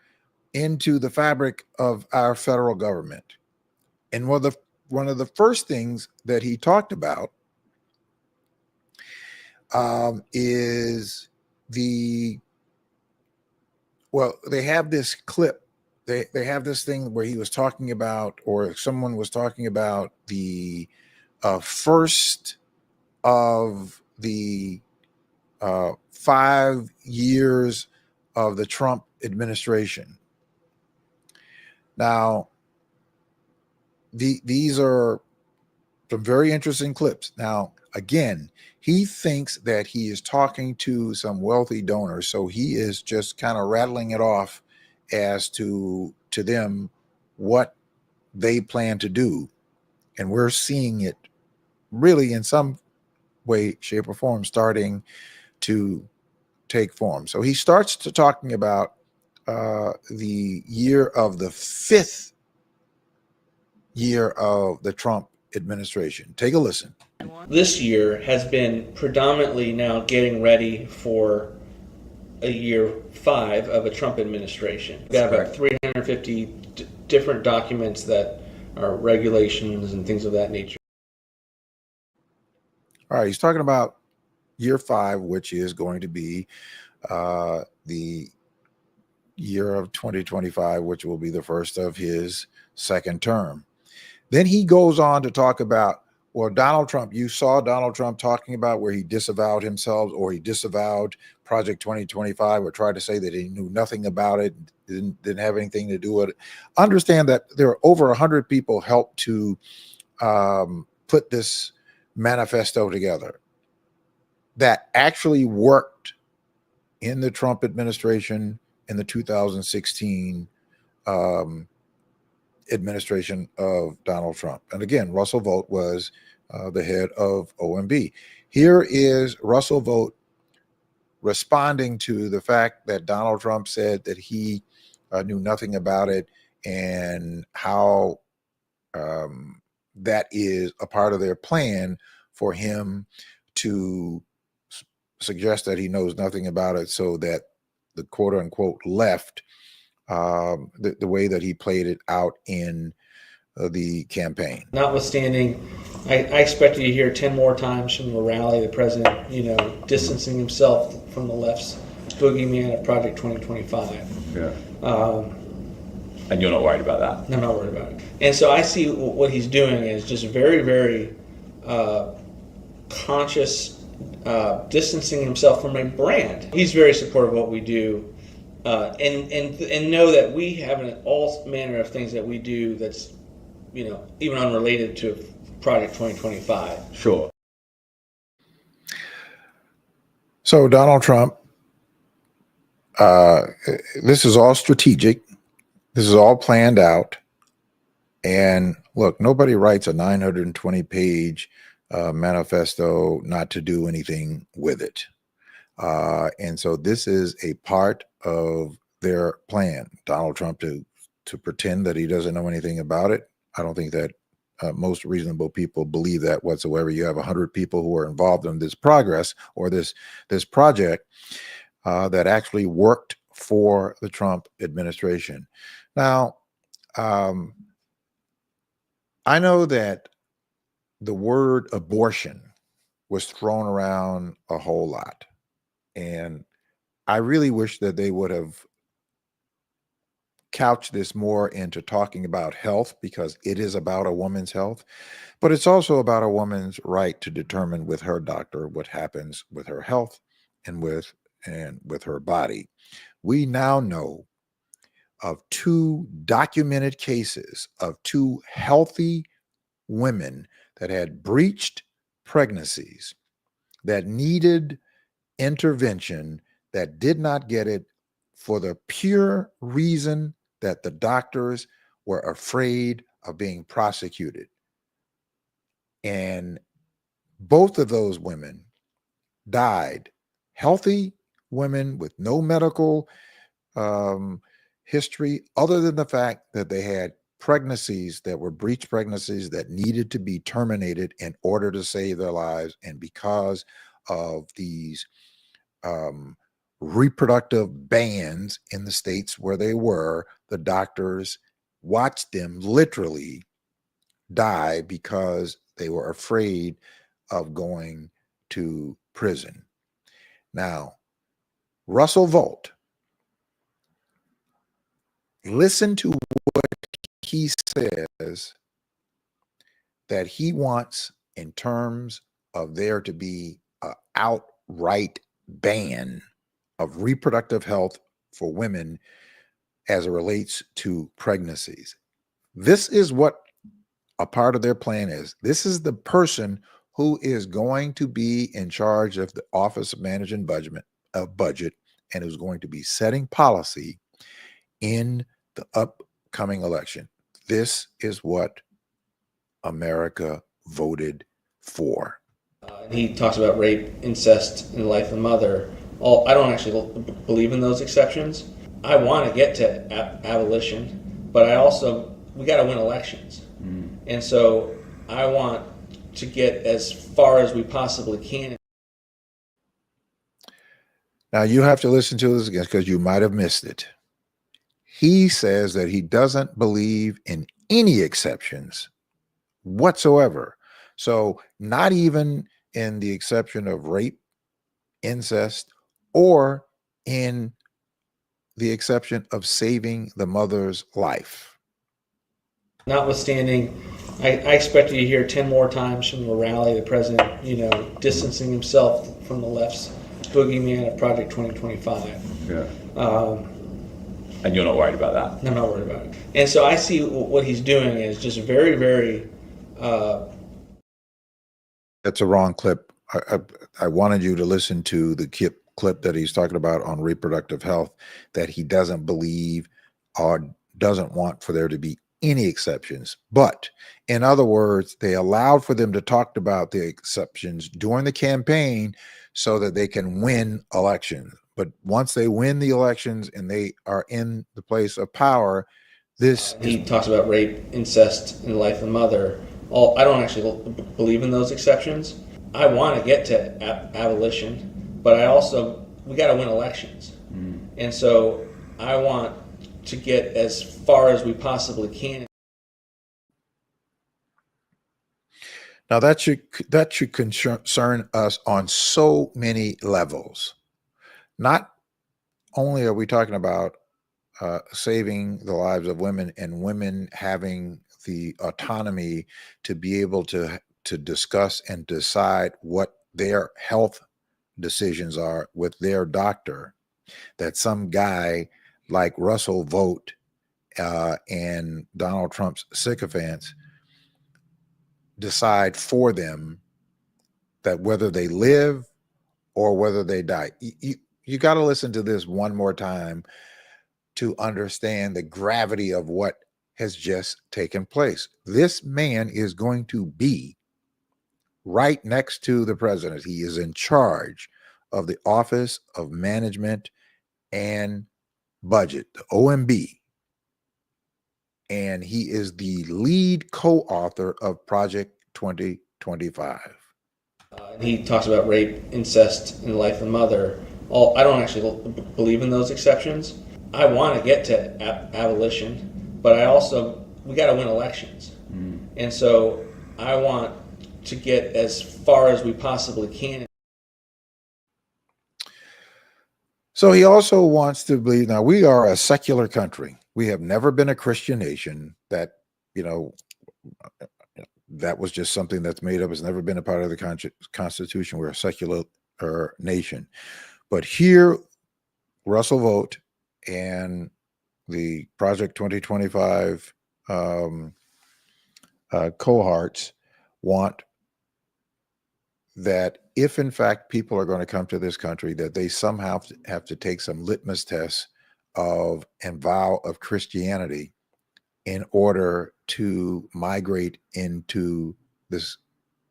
Speaker 1: into the fabric of our federal government. And one of the first things that he talked about is they have this clip. They have this thing where he was talking about, or someone was talking about the first of the 5 years of the Trump administration. Now, these are some very interesting clips. Now, again, he thinks that he is talking to some wealthy donors, so he is just kind of rattling it off as to them what they plan to do. And we're seeing it really in some way, shape, or form starting to take form. So he starts to talking about the year of the 5th year of the Trump administration. Take a listen.
Speaker 4: This year has been predominantly now getting ready for a year 5 of a Trump administration. We've got about 350 different documents that are regulations and things of that nature.
Speaker 1: All right, he's talking about year 5, which is going to be the year of 2025, which will be the first of his second term. Then he goes on to talk about, well, Donald Trump, you saw Donald Trump talking about where he disavowed himself, or he disavowed Project 2025, or tried to say that he knew nothing about it, didn't have anything to do with it. Understand that there are over 100 people helped to put this manifesto together that actually worked in the Trump administration in the 2016 administration of Donald Trump. And again, Russell Vought was the head of OMB. Here is Russell Vought responding to the fact that Donald Trump said that he knew nothing about it, and how that is a part of their plan for him to suggest that he knows nothing about it, so that the quote unquote left, the way that he played it out in the campaign.
Speaker 4: Notwithstanding, I expected to hear 10 more times from the rally, the president, distancing himself from the left's boogeyman of Project 2025.
Speaker 5: Yeah. And you're not worried about that?
Speaker 4: I'm not worried about it. And so I see what he's doing is just very, very conscious distancing himself from a brand. He's very supportive of what we do, and know that we have all manner of things that we do that's, even unrelated to Project 2025.
Speaker 5: Sure.
Speaker 1: So Donald Trump, this is all strategic. This is all planned out. And look, nobody writes a 920-page manifesto not to do anything with it. And so this is a part of their plan. Donald Trump to pretend that he doesn't know anything about it. I don't think that most reasonable people believe that whatsoever. You have 100 people who are involved in this progress or this project that actually worked for the Trump administration. Now, I know that the word abortion was thrown around a whole lot. And I really wish that they would have couched this more into talking about health, because it is about a woman's health, but it's also about a woman's right to determine with her doctor what happens with her health and with her body. We now know of 2 documented cases of 2 healthy women that had breached pregnancies that needed intervention, that did not get it for the pure reason that the doctors were afraid of being prosecuted. And both of those women died, healthy women with no medical history other than the fact that they had pregnancies that were breech pregnancies that needed to be terminated in order to save their lives. And because of these reproductive bans in the states where they were, the doctors watched them literally die because they were afraid of going to prison. Now, Russell VAUGHT, listen to what he says that he wants in terms of there to be an outright ban of reproductive health for women as it relates to pregnancies. This is what a part of their plan is. This is the person who is going to be in charge of the Office of Managing Budget and who's going to be setting policy in the upcoming election. This is what America voted for.
Speaker 4: He talks about rape, incest, and the life of the mother. I don't actually believe in those exceptions. I want to get to abolition, but we got to win elections. And so I want to get as far as we possibly can.
Speaker 1: Now you have to listen to this again because you might have missed it. He says that he doesn't believe in any exceptions whatsoever. So not even in the exception of rape, incest, or in the exception of saving the mother's life.
Speaker 4: Notwithstanding, I expect you to hear 10 more times from the rally, the president, distancing himself from the left's boogeyman of Project 2025.
Speaker 5: Yeah. And you're not worried about that?
Speaker 4: I'm not worried about it. And so I see what he's doing is just very, very...
Speaker 1: That's a wrong clip. I wanted you to listen to the clip that he's talking about on reproductive health, that he doesn't believe or doesn't want for there to be any exceptions. But in other words, they allowed for them to talk about the exceptions during the campaign so that they can win elections. But once they win the elections and they are in the place of power,
Speaker 4: he talks about rape, incest, and the life of the mother. I don't actually believe in those exceptions. I want to get to abolition, but we got to win elections. And so I want to get as far as we possibly can.
Speaker 1: Now that should concern us on so many levels. Not only are we talking about saving the lives of women and women having the autonomy to be able to to discuss and decide what their health decisions are with their doctor, that some guy like Russell Vogt and Donald Trump's sycophants decide for them that whether they live or whether they die. You got to listen to this one more time to understand the gravity of what has just taken place. This man is going to be right next to the president. He is in charge of the Office of Management and Budget, the OMB. And he is the lead co-author of Project 2025.
Speaker 4: He talks about rape, incest, and the life of the mother. I don't actually believe in those exceptions. I want to get to abolition, but we got to win elections. And so I want to get as far as we possibly can.
Speaker 1: So he also wants to believe, now we are a secular country. We have never been a Christian nation. That, that was just something that's made up. It's never been a part of the Constitution. We're a secular nation. But here, Russell Vogt and the Project 2025 cohorts want that if in fact people are going to come to this country, that they somehow have to take some litmus tests and vow of Christianity in order to migrate into this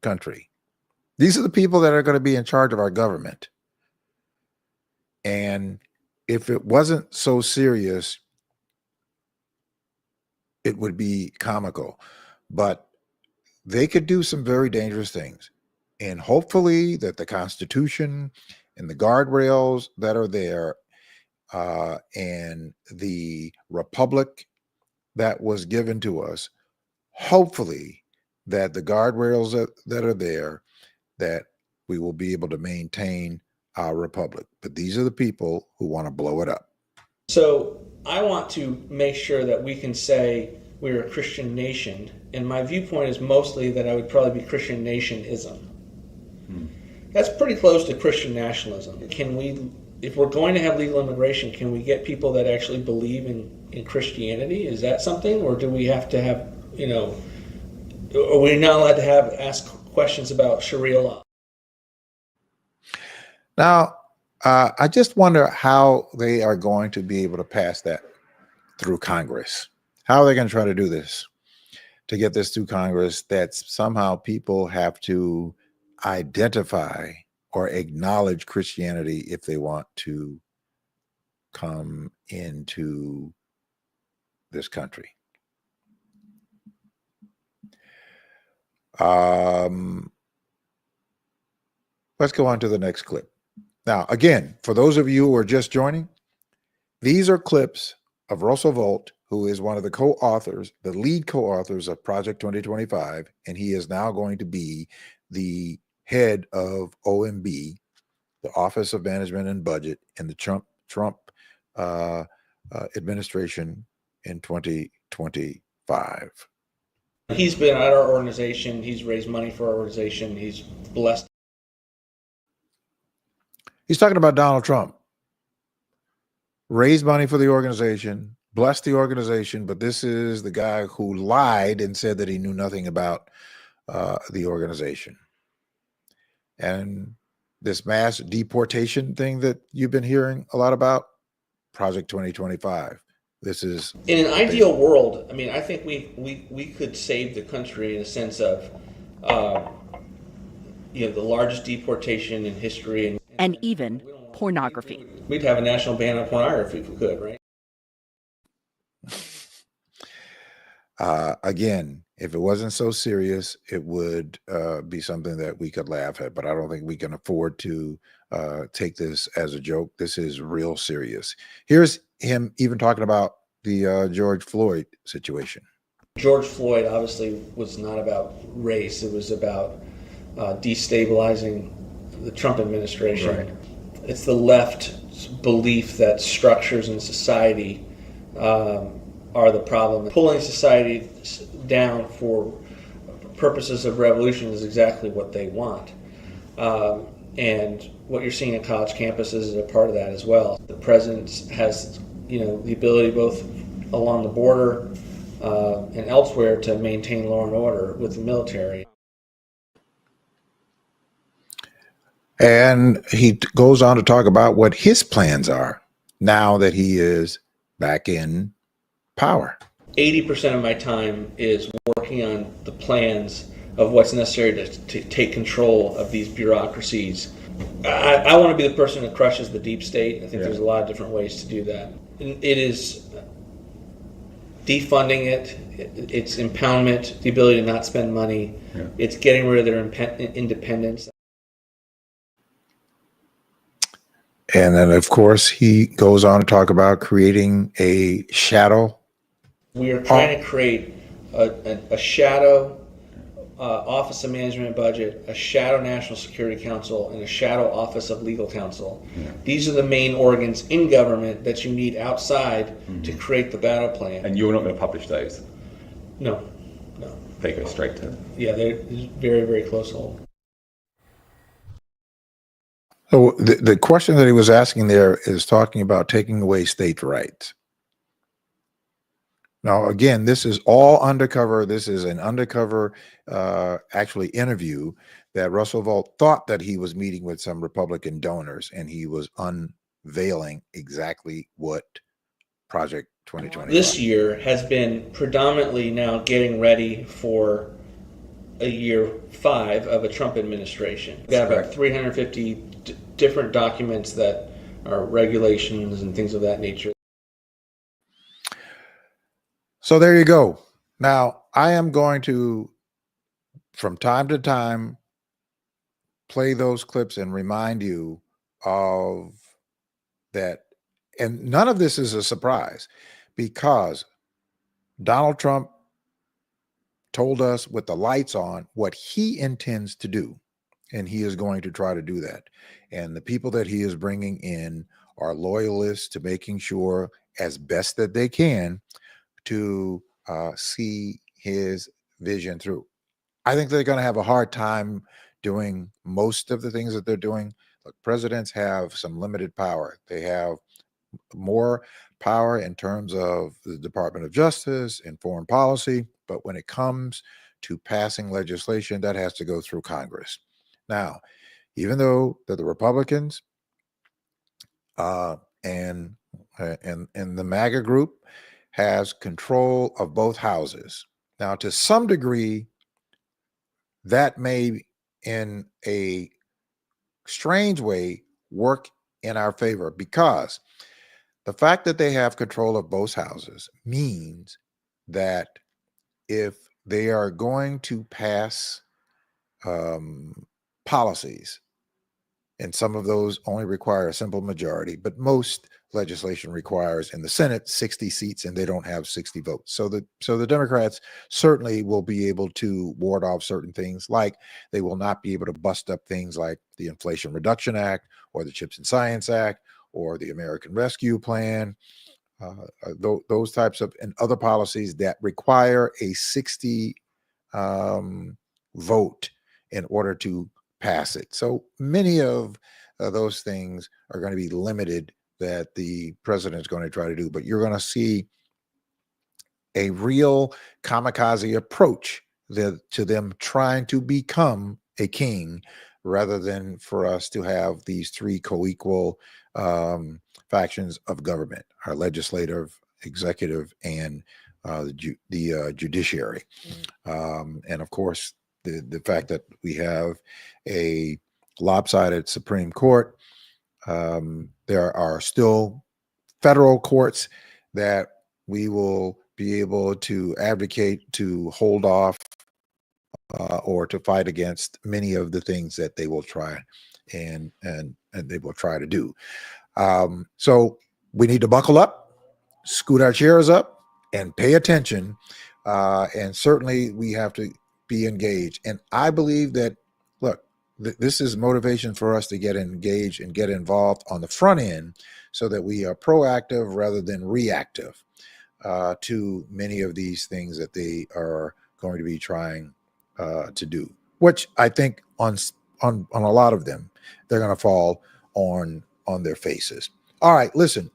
Speaker 1: country. These are the people that are going to be in charge of our government. And if it wasn't so serious, it would be comical. But they could do some very dangerous things. And hopefully that the Constitution and the guardrails that are there and the republic that was given to us, hopefully that the guardrails that are there, that we will be able to maintain our republic. But these are the people who want to blow it up.
Speaker 4: So I want to make sure that we can say we're a Christian nation. And my viewpoint is mostly that I would probably be Christian nationism. That's pretty close to Christian nationalism. If we're going to have legal immigration, can we get people that actually believe in Christianity? Is that something? Or do we have to have, are we not allowed to ask questions about Sharia law?
Speaker 1: Now, I just wonder how they are going to be able to pass that through Congress. How are they going to try to do this? To get this through Congress, that somehow people have to identify or acknowledge Christianity if they want to come into this country. Let's go on to the next clip. Now, again, for those of you who are just joining, these are clips of Russell Vogt, who is one of the co-authors, the lead co-authors of Project 2025, and he is now going to be the head of OMB, the Office of Management and Budget, in the Trump administration in 2025.
Speaker 4: He's been at our organization. He's raised money for our organization. He's blessed.
Speaker 1: He's talking about Donald Trump. Raised money for the organization, blessed the organization, but this is the guy who lied and said that he knew nothing about the organization. And this mass deportation thing that you've been hearing a lot about, Project 2025. This is
Speaker 4: in an ideal world. I mean, I think we could save the country in a sense of, the largest deportation in history,
Speaker 6: and even pornography.
Speaker 4: We'd have a national ban on pornography if we could, right?
Speaker 1: Again, if it wasn't so serious, it would be something that we could laugh at, but I don't think we can afford to take this as a joke. This is real serious. Here's him even talking about the George Floyd situation.
Speaker 4: George Floyd obviously was not about race. It was about destabilizing the Trump administration.
Speaker 1: Right.
Speaker 4: It's the left's belief that structures in society are the problem. Pulling society down for purposes of revolution is exactly what they want. And what you're seeing at college campuses is a part of that as well. The president has, the ability both along the border and elsewhere to maintain law and order with the military.
Speaker 1: And he goes on to talk about what his plans are now that he is back in power.
Speaker 4: 80% of my time is working on the plans of what's necessary to take control of these bureaucracies. I want to be the person that crushes the deep state. I think there's a lot of different ways to do that. It is defunding it, it's impoundment, the ability to not spend money, it's getting rid of their independence.
Speaker 1: And then, of course, he goes on to talk about creating a shadow.
Speaker 4: We are trying to create a shadow Office of Management and Budget, a shadow National Security Council, and a shadow Office of Legal Counsel. These are the main organs in government that you need outside to create the battle plan.
Speaker 5: And you're not going to publish those?
Speaker 4: No.
Speaker 5: They go straight to...
Speaker 4: Yeah, they're very, very close hold.
Speaker 1: So the question that he was asking there is talking about taking away state rights. Now, again, this is all undercover. This is an undercover, actually, interview that Russell Vaught thought that he was meeting with some Republican donors, and he was unveiling exactly what Project 2020.
Speaker 4: This year has been predominantly now getting ready for a year 5 of a Trump administration. We've got about 350 different documents that are regulations and things of that nature.
Speaker 1: So there you go. Now, I am going to, from time to time, play those clips and remind you of that. And none of this is a surprise, because Donald Trump told us with the lights on what he intends to do, and he is going to try to do that. And the people that he is bringing in are loyalists to making sure, as best that they can, to see his vision through. I think they're going to have a hard time doing most of the things that they're doing. Look, presidents have some limited power. They have more power in terms of the Department of Justice and foreign policy, but when it comes to passing legislation, that has to go through Congress. Now, even though that the Republicans and the MAGA group has control of both houses. Now, to some degree, that may, in a strange way, work in our favor, because the fact that they have control of both houses means that if they are going to pass policies, and some of those only require a simple majority, but most legislation requires in the Senate 60 seats, and they don't have 60 votes. So the Democrats certainly will be able to ward off certain things, like they will not be able to bust up things like the Inflation Reduction Act or the Chips and Science Act or the American Rescue Plan, those types of, and other policies that require a 60 vote in order to pass it. So many of those things are going to be limited that the president is going to try to do, but you're going to see a real kamikaze approach to them trying to become a king, rather than for us to have these three co-equal factions of government: our legislative, executive, and the judiciary. And of course, the fact that we have a lopsided Supreme Court. There are still federal courts that we will be able to advocate to hold off or to fight against many of the things that they will try and they will try to do. So we need to buckle up, scoot our chairs up, and pay attention. And certainly we have to be engaged. And I believe that, look, this is motivation for us to get engaged and get involved on the front end, so that we are proactive rather than reactive to many of these things that they are going to be trying to do, which I think on a lot of them, they're going to fall on their faces. All right, listen,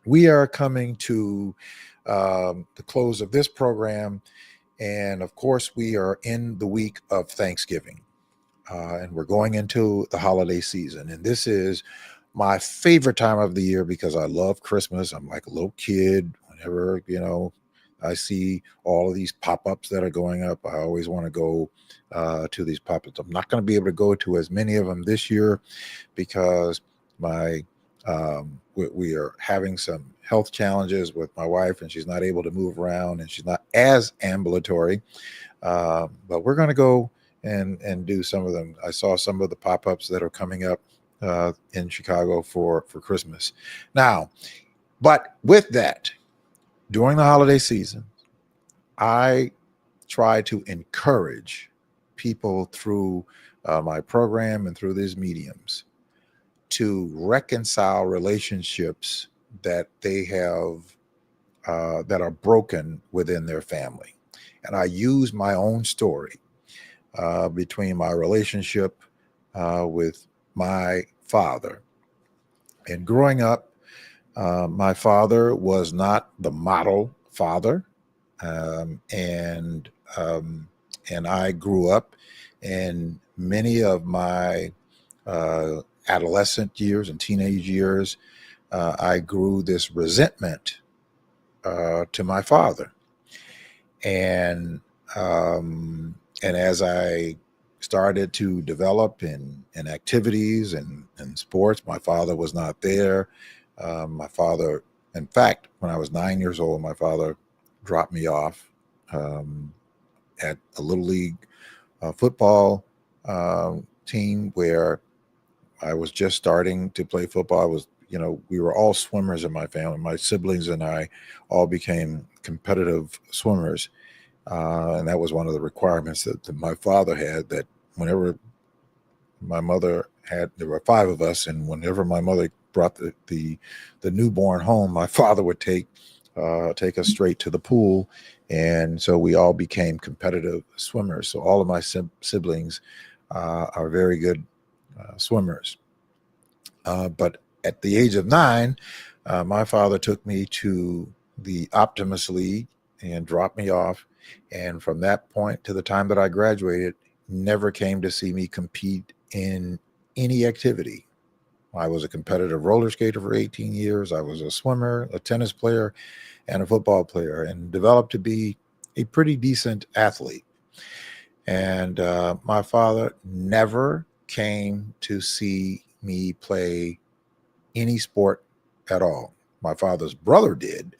Speaker 1: we are coming to the close of this program. And of course, we are in the week of Thanksgiving, and we're going into the holiday season. And this is my favorite time of the year because I love Christmas. I'm like a little kid. Whenever, I see all of these pop-ups that are going up, I always want to go to these pop-ups. I'm not going to be able to go to as many of them this year because we are having some health challenges with my wife, and she's not able to move around, and she's not as ambulatory. But we're going to go and do some of them. I saw some of the pop-ups that are coming up in Chicago for Christmas. Now, but with that, during the holiday season, I try to encourage people through my program and through these mediums to reconcile relationships that they have that are broken within their family. And I use my own story between my relationship with my father. And growing up, my father was not the model father. And I grew up in many of my adolescent years and teenage years. I grew this resentment to my father. And as I started to develop in activities and sports, my father was not there. My father, in fact, when I was 9 years old, my father dropped me off at a little league football team where I was just starting to play football. I was, we were all swimmers in my family. My siblings and I all became competitive swimmers. And that was one of the requirements that my father had, that whenever my mother there were 5 of us, and whenever my mother brought the newborn home, my father would take us straight to the pool. And so we all became competitive swimmers. So all of my siblings are very good swimmers. But at the age of 9, my father took me to the Optimus League and dropped me off. And from that point to the time that I graduated, never came to see me compete in any activity. I was a competitive roller skater for 18 years. I was a swimmer, a tennis player, and a football player, and developed to be a pretty decent athlete. And my father never came to see me play any sport at all. My father's brother did,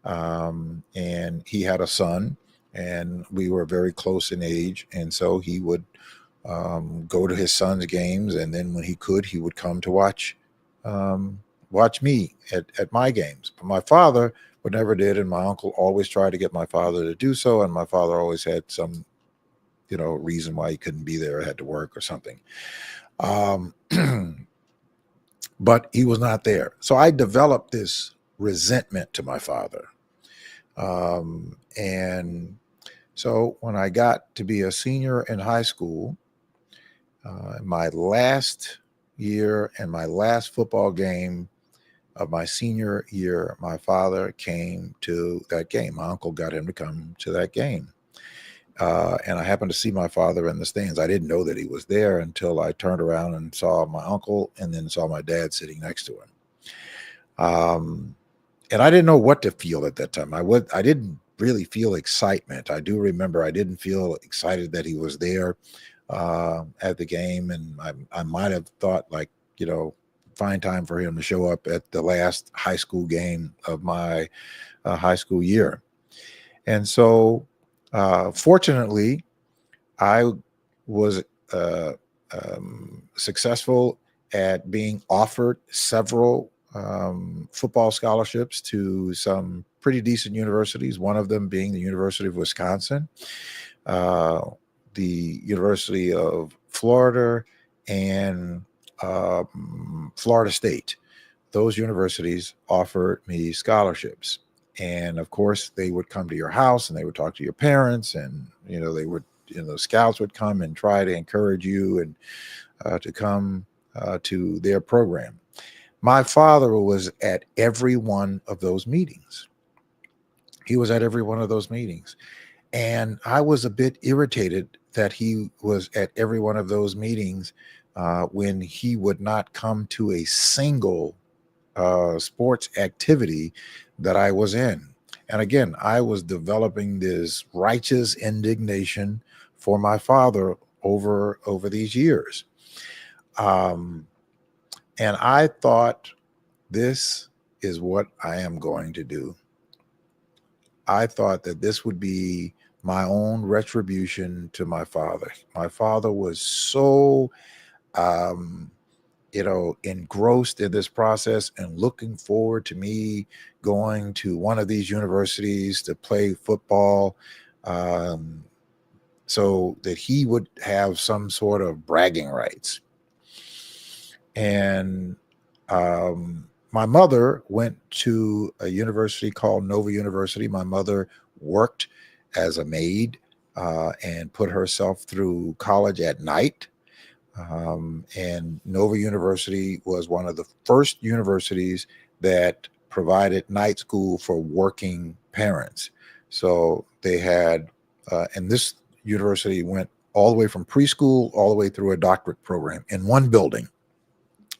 Speaker 1: and he had a son, and we were very close in age, and so he would go to his son's games, and then when he could, he would come to watch me at my games. But my father would never did, and my uncle always tried to get my father to do so, and my father always had some reason why he couldn't be there, had to work or something. But he was not there. So I developed this resentment to my father. And so when I got to be a senior in high school, my last year and my last football game of my senior year, my father came to that game. My uncle got him to come to that game. And I happened to see my father in the stands. I didn't know that he was there until I turned around and saw my uncle, and then saw my dad sitting next to him. And I didn't know what to feel at that time. I didn't really feel excitement. I do remember I didn't feel excited that he was there at the game. And I might have thought, find time for him to show up at the last high school game of my high school year. And so fortunately, I was successful at being offered several football scholarships to some pretty decent universities, one of them being the University of Wisconsin, the University of Florida, and Florida State. Those universities offered me scholarships. And of course, they would come to your house and they would talk to your parents, and they would the scouts would come and try to encourage you and to come to their program. My father was at every one of those meetings. He was at every one of those meetings. And I was a bit irritated that he was at every one of those meetings when he would not come to a single sports activity that I was in. And again, I was developing this righteous indignation for my father over these years. And I thought, this is what I am going to do. I thought that this would be my own retribution to my father. My father was so, engrossed in this process and looking forward to me going to one of these universities to play football, so that he would have some sort of bragging rights. And my mother went to a university called Nova University. My mother worked as a maid and put herself through college at night. And Nova University was one of the first universities that provided night school for working parents. So they had, and this university went all the way from preschool all the way through a doctorate program in one building.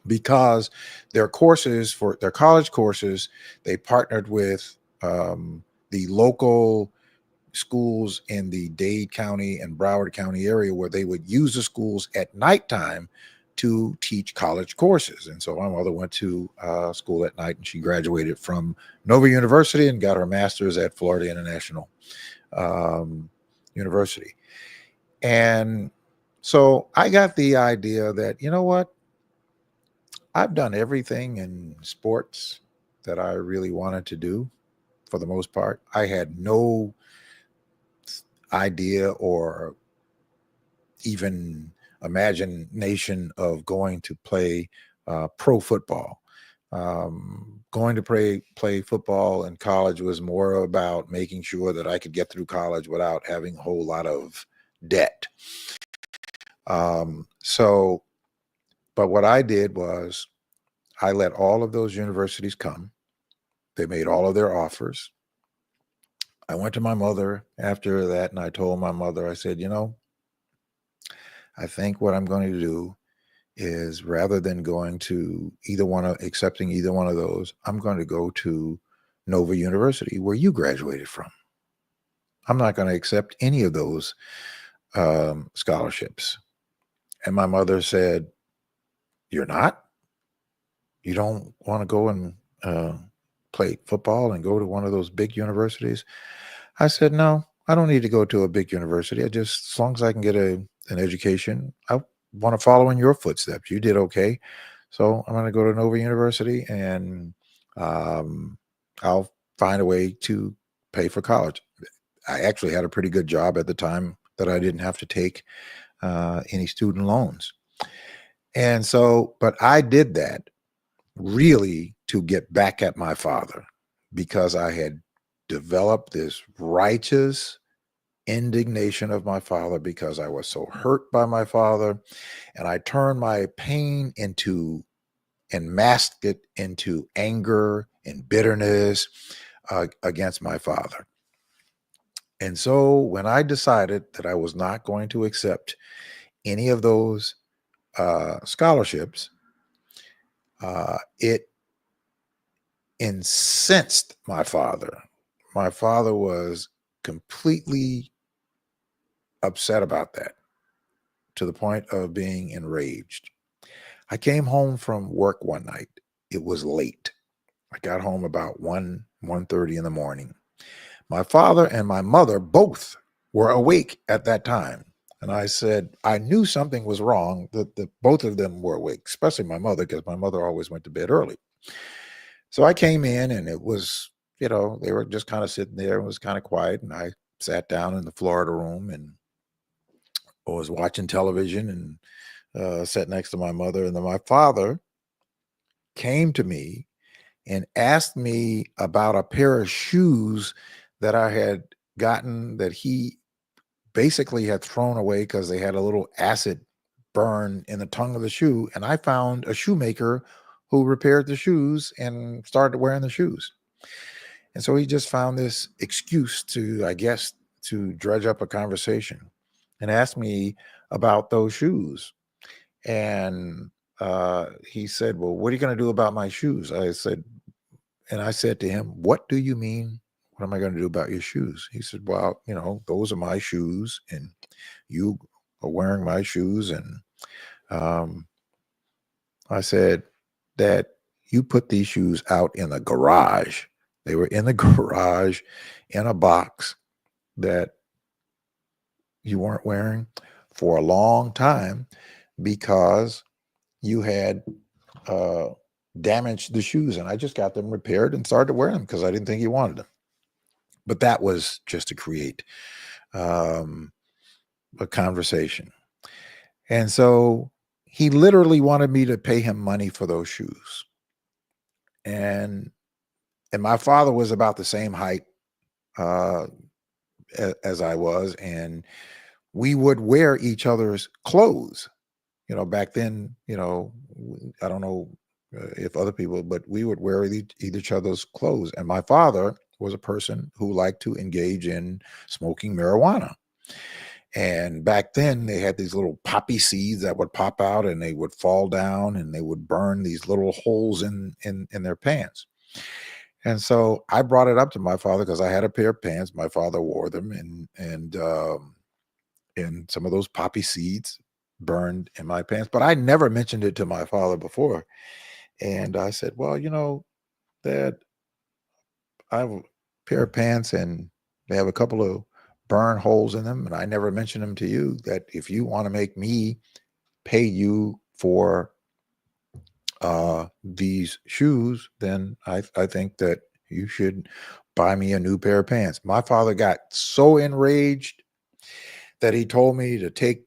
Speaker 1: Because their courses, for their college courses, they partnered with the local schools in the Dade County and Broward County area, where they would use the schools at nighttime to teach college courses. And so my mother went to school at night, and she graduated from Nova University and got her master's at Florida International University. And so I got the idea that, you know what? I've done everything in sports that I really wanted to do for the most part. I had no idea or even imagination of going to play pro football. Going to play football in college was more about making sure that I could get through college without having a whole lot of debt. But what I did was I let all of those universities come. They made all of their offers. I went to my mother after that, and I told my mother, I said, I think what I'm going to do is, rather than going to accepting either one of those, I'm going to go to Nova University, where you graduated from. I'm not going to accept any of those scholarships. And my mother said, you're not? You don't want to go and play football and go to one of those big universities? I said, no, I don't need to go to a big university. As long as I can get an education, I want to follow in your footsteps. You did okay. So I'm going to go to Nova University, and I'll find a way to pay for college. I actually had a pretty good job at the time that I didn't have to take any student loans. And so, but I did that really to get back at my father, because I had developed this righteous indignation of my father because I was so hurt by my father, and I turned my pain into and masked it into anger and bitterness against my father. And so when I decided that I was not going to accept any of those scholarships, it incensed my father. My father was completely upset about that, to the point of being enraged. I came home from work one night. It was late. I got home about 1:30 in the morning. My father and my mother both were awake at that time. And I said, I knew something was wrong, that both of them were awake, especially my mother, because my mother always went to bed early. So I came in, and it was, they were just kind of sitting there. It was kind of quiet. And I sat down in the Florida room and was watching television and sat next to my mother. And then my father came to me and asked me about a pair of shoes that I had gotten, that he basically had thrown away because they had a little acid burn in the tongue of the shoe. And I found a shoemaker who repaired the shoes and started wearing the shoes. And so he just found this excuse to, I guess, to dredge up a conversation and ask me about those shoes. And he said, well, what are you going to do about my shoes? I said to him, what do you mean? What am I going to do about your shoes? He said, well, those are my shoes and you are wearing my shoes. And I said, Dad, you put these shoes out in the garage. They were in the garage in a box that you weren't wearing for a long time because you had damaged the shoes. And I just got them repaired and started wearing them because I didn't think you wanted them. But that was just to create a conversation. And so he literally wanted me to pay him money for those shoes. And my father was about the same height as I was, and we would wear each other's clothes. Back then, I don't know if other people, but we would wear each other's clothes. And my father was a person who liked to engage in smoking marijuana. And back then they had these little poppy seeds that would pop out and they would fall down and they would burn these little holes in their pants. And so I brought it up to my father because I had a pair of pants. My father wore them and some of those poppy seeds burned in my pants, but I never mentioned it to my father before. And I said, well, Dad, I have a pair of pants and they have a couple of burn holes in them. And I never mentioned them to you, that if you want to make me pay you for these shoes, then I think that you should buy me a new pair of pants. My father got so enraged that he told me to take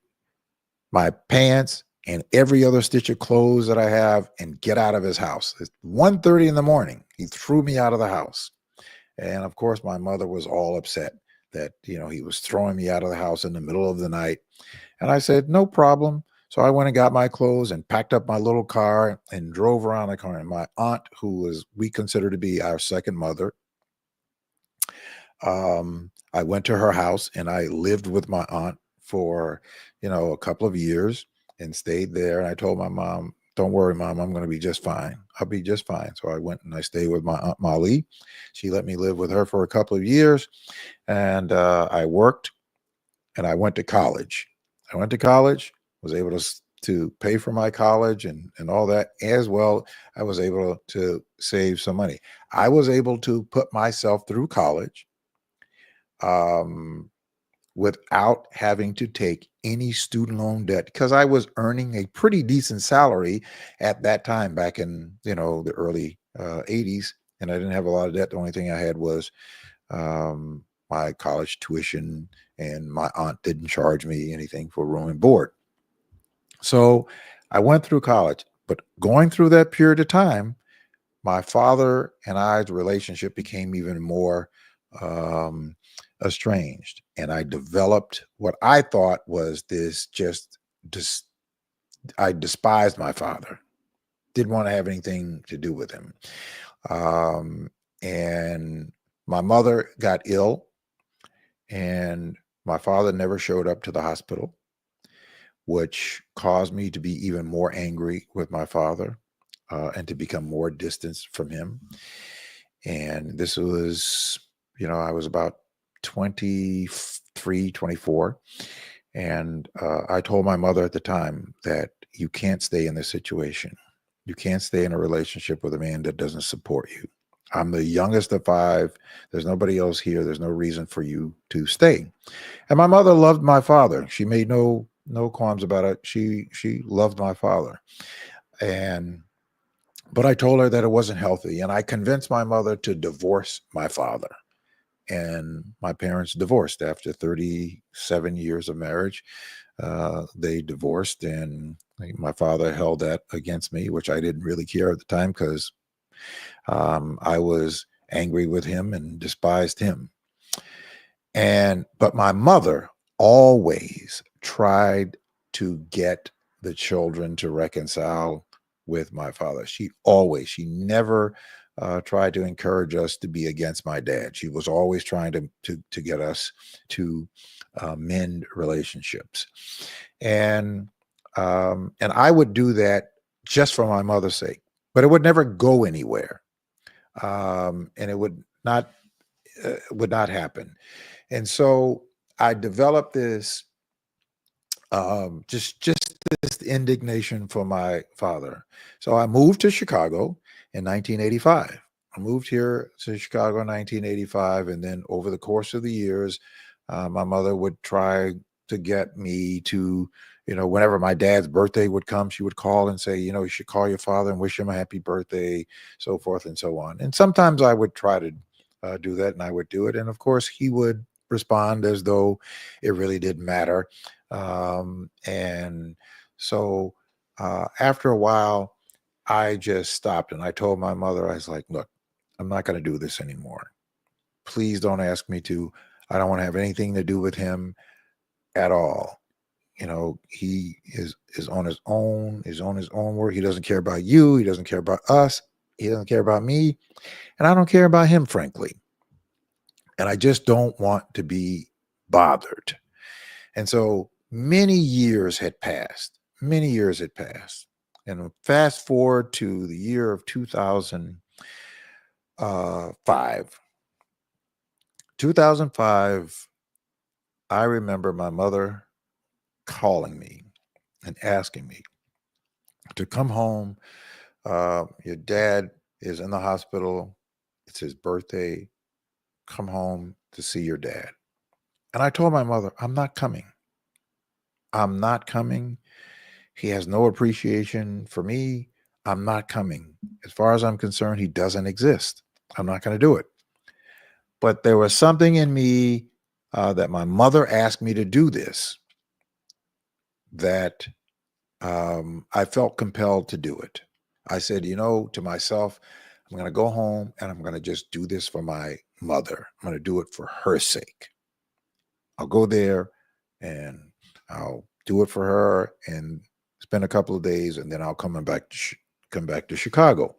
Speaker 1: my pants and every other stitch of clothes that I have and get out of his house. It's 1:30 in the morning. He threw me out of the house. And of course, my mother was all upset that, he was throwing me out of the house in the middle of the night. And I said, no problem. So I went and got my clothes and packed up my little car and drove around the car. And my aunt, we consider to be our second mother, I went to her house and I lived with my aunt for, a couple of years and stayed there. And I told my mom, don't worry, Mom, I'm going to be just fine. I'll be just fine. So I went and I stayed with my Aunt Molly. She let me live with her for a couple of years. And I worked and I went to college. Was able to pay for my college and all that as well. I was able to save some money. I was able to put myself through college without having to take any student loan debt because I was earning a pretty decent salary at that time back in, the early 80s. And I didn't have a lot of debt. The only thing I had was my college tuition, and my aunt didn't charge me anything for room and board. So I went through college, but going through that period of time, my father and I's relationship became even more estranged. And I developed what I thought was I despised my father, didn't want to have anything to do with him. And my mother got ill and my father never showed up to the hospital, which caused me to be even more angry with my father and to become more distanced from him. And this was, I was about 23, 24. And I told my mother at the time that you can't stay in this situation. You can't stay in a relationship with a man that doesn't support you. I'm the youngest of 5. There's nobody else here. There's no reason for you to stay. And my mother loved my father. She made no qualms about it. She loved my father. But I told her that it wasn't healthy. And I convinced my mother to divorce my father. And my parents divorced after 37 years of marriage. They divorced, and my father held that against me, which I didn't really care at the time because I was angry with him and despised him. But my mother always tried to get the children to reconcile with my father. She never tried to encourage us to be against my dad. She was always trying to get us to mend relationships. And I would do that just for my mother's sake, but it would never go anywhere. And it would not happen. And so I developed this just this indignation for my father. So I moved to Chicago in 1985. I moved here to Chicago in 1985, and then over the course of the years, my mother would try to get me to, whenever my dad's birthday would come, she would call and say, you should call your father and wish him a happy birthday, so forth and so on. And sometimes I would try to do that, and I would do it. And of course, he would respond as though it really didn't matter. And so after a while, I just stopped, and I told my mother, I was like, look, I'm not going to do this anymore. Please don't ask me to. I don't want to have anything to do with him at all. He is on his own, work. He doesn't care about you. He doesn't care about us. He doesn't care about me. And I don't care about him, frankly. And I just don't want to be bothered. And so many years had passed. And fast forward to the year of 2005. 2005, I remember my mother calling me and asking me to come home. Your dad is in the hospital. It's his birthday. Come home to see your dad. And I told my mother, I'm not coming. He has no appreciation for me. I'm not coming. As far as I'm concerned, he doesn't exist. I'm not going to do it. But there was something in me that my mother asked me to do this, that I felt compelled to do it. I said, to myself, I'm going to go home and I'm going to just do this for my mother. I'm going to do it for her sake. I'll go there and I'll do it for her and spend a couple of days, and then I'll come back to Chicago.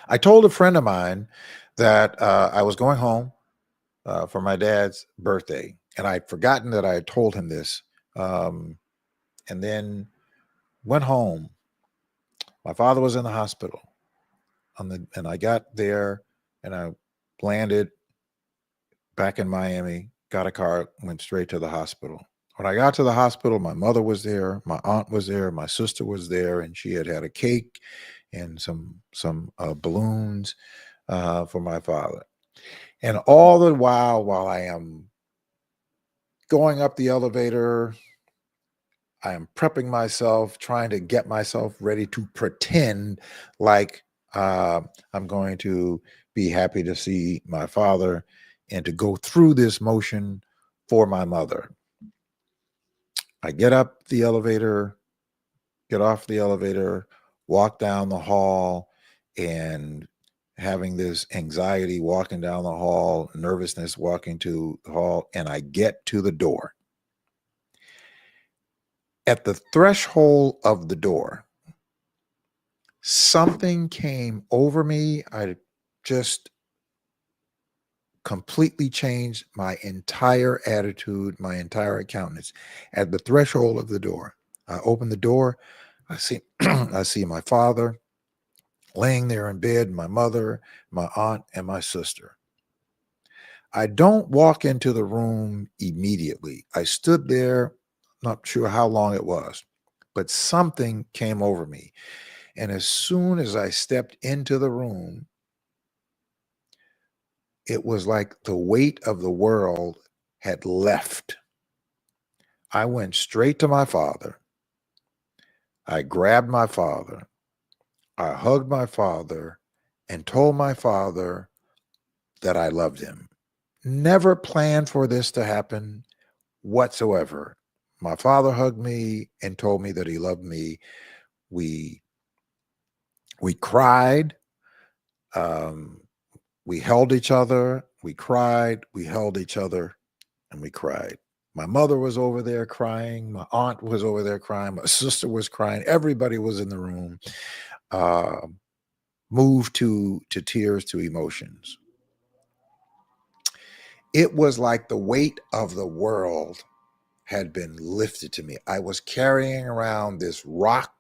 Speaker 1: I told a friend of mine that I was going home for my dad's birthday, and I'd forgotten that I had told him this, and then went home. My father was in the hospital, and I got there, and I landed back in Miami, got a car, went straight to the hospital. When I got to the hospital, my mother was there, my aunt was there, my sister was there, and she had a cake and some balloons for my father. And all the while I am going up the elevator, I am prepping myself, trying to get myself ready to pretend like I'm going to be happy to see my father and to go through this motion for my mother. I get up the elevator, get off the elevator, walk down the hall, and having this anxiety walking down the hall, nervousness walking to the hall, and I get to the door. At the threshold of the door, something came over me. I just completely changed my entire attitude, my entire countenance. At the threshold of the door, I open the door. I see I see my father laying there in bed, my mother, my aunt, and my sister. I don't walk into the room immediately. I stood there, not sure how long it was, but something came over me. And as soon as I stepped into the room, it was like the weight of the world had left. I went straight to my father. I grabbed my father. I hugged my father and told my father that I loved him. Never planned for this to happen whatsoever. My father hugged me and told me that he loved me. We cried. We held each other. We cried. We held each other, and we cried. My mother was over there crying. My aunt was over there crying. My sister was crying. Everybody was in the room, moved to tears, to emotions. It was like the weight of the world had been lifted to me. I was carrying around this rock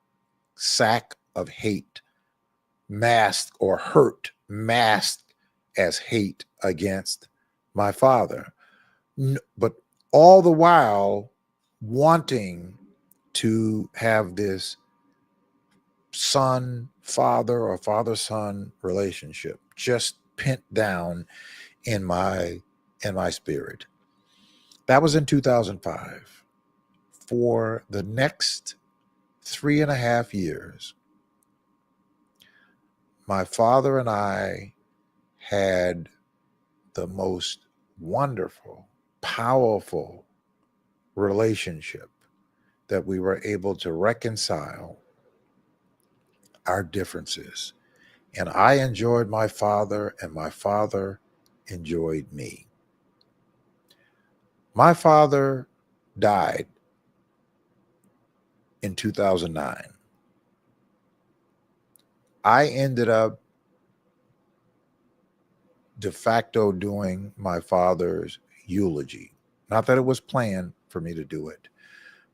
Speaker 1: sack of hate, masked or hurt, masked as hate against my father. But all the while wanting to have this son-father or father-son relationship just pent down in my spirit. That was in 2005. For the next 3.5 years, my father and I had the most wonderful, powerful relationship that we were able to reconcile our differences. And I enjoyed my father, and my father enjoyed me. My father died in 2009. I ended up de facto doing my father's eulogy. Not that it was planned for me to do it,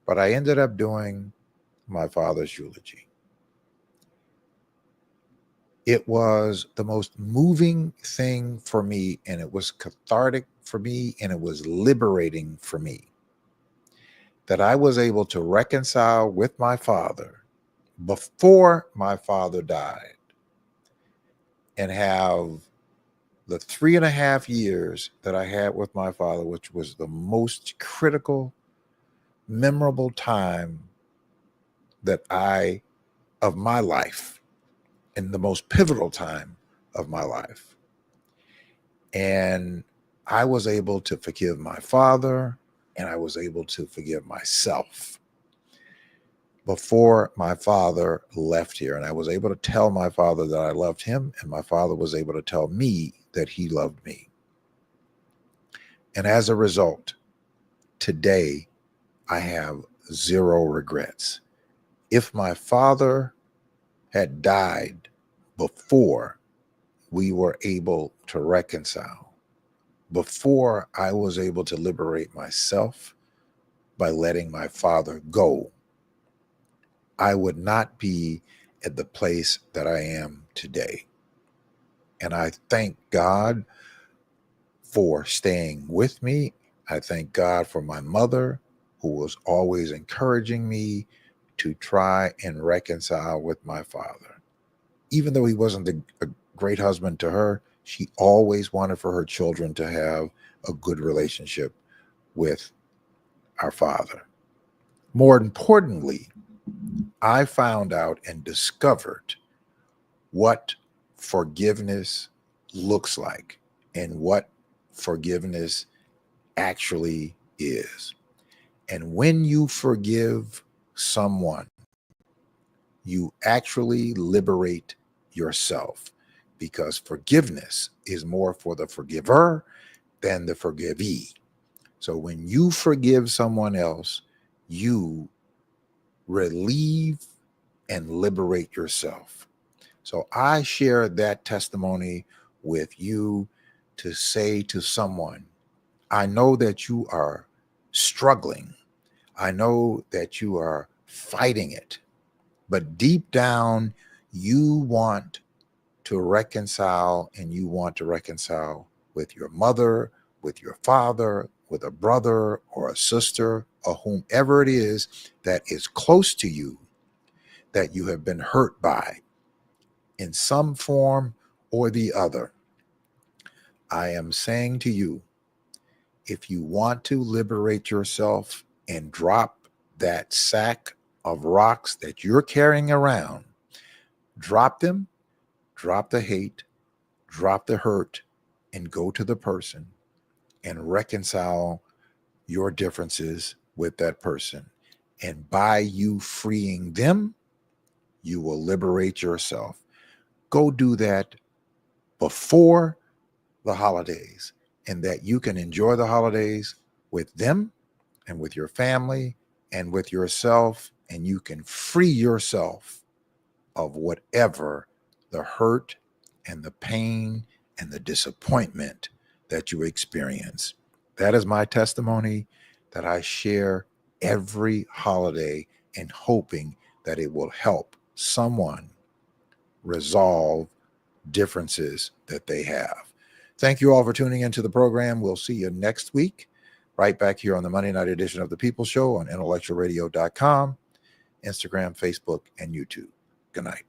Speaker 1: but I ended up doing my father's eulogy. It was the most moving thing for me, and it was cathartic for me, and it was liberating for me that I was able to reconcile with my father before my father died and have the 3.5 years that I had with my father, which was the most critical, memorable time of my life, and the most pivotal time of my life. And I was able to forgive my father, and I was able to forgive myself before my father left here. And I was able to tell my father that I loved him, and my father was able to tell me that he loved me. And as a result, today I have zero regrets. If my father had died before we were able to reconcile, before I was able to liberate myself by letting my father go, I would not be at the place that I am today. And I thank God for staying with me. I thank God for my mother, who was always encouraging me to try and reconcile with my father. Even though he wasn't a great husband to her, she always wanted for her children to have a good relationship with our father. More importantly, I found out and discovered what forgiveness looks like and what forgiveness actually is. And when you forgive someone, you actually liberate yourself, because forgiveness is more for the forgiver than the forgivee. So when you forgive someone else, you relieve and liberate yourself. So I share that testimony with you to say to someone, I know that you are struggling. I know that you are fighting it, but deep down, you want to reconcile, and you want to reconcile with your mother, with your father, with a brother or a sister, or whomever it is that is close to you that you have been hurt by in some form or the other. I am saying to you, if you want to liberate yourself and drop that sack of rocks that you're carrying around, drop them, drop the hate, drop the hurt, and go to the person and reconcile your differences with that person. And by you freeing them, you will liberate yourself. Go do that before the holidays, and that you can enjoy the holidays with them and with your family and with yourself, and you can free yourself of whatever the hurt and the pain and the disappointment that you experience. That is my testimony that I share every holiday, and hoping that it will help someone resolve differences that they have. Thank you all for tuning into the program. We'll see you next week, right back here on the Monday night edition of The People Show on intellectualradio.com, Instagram, Facebook, and YouTube. Good night.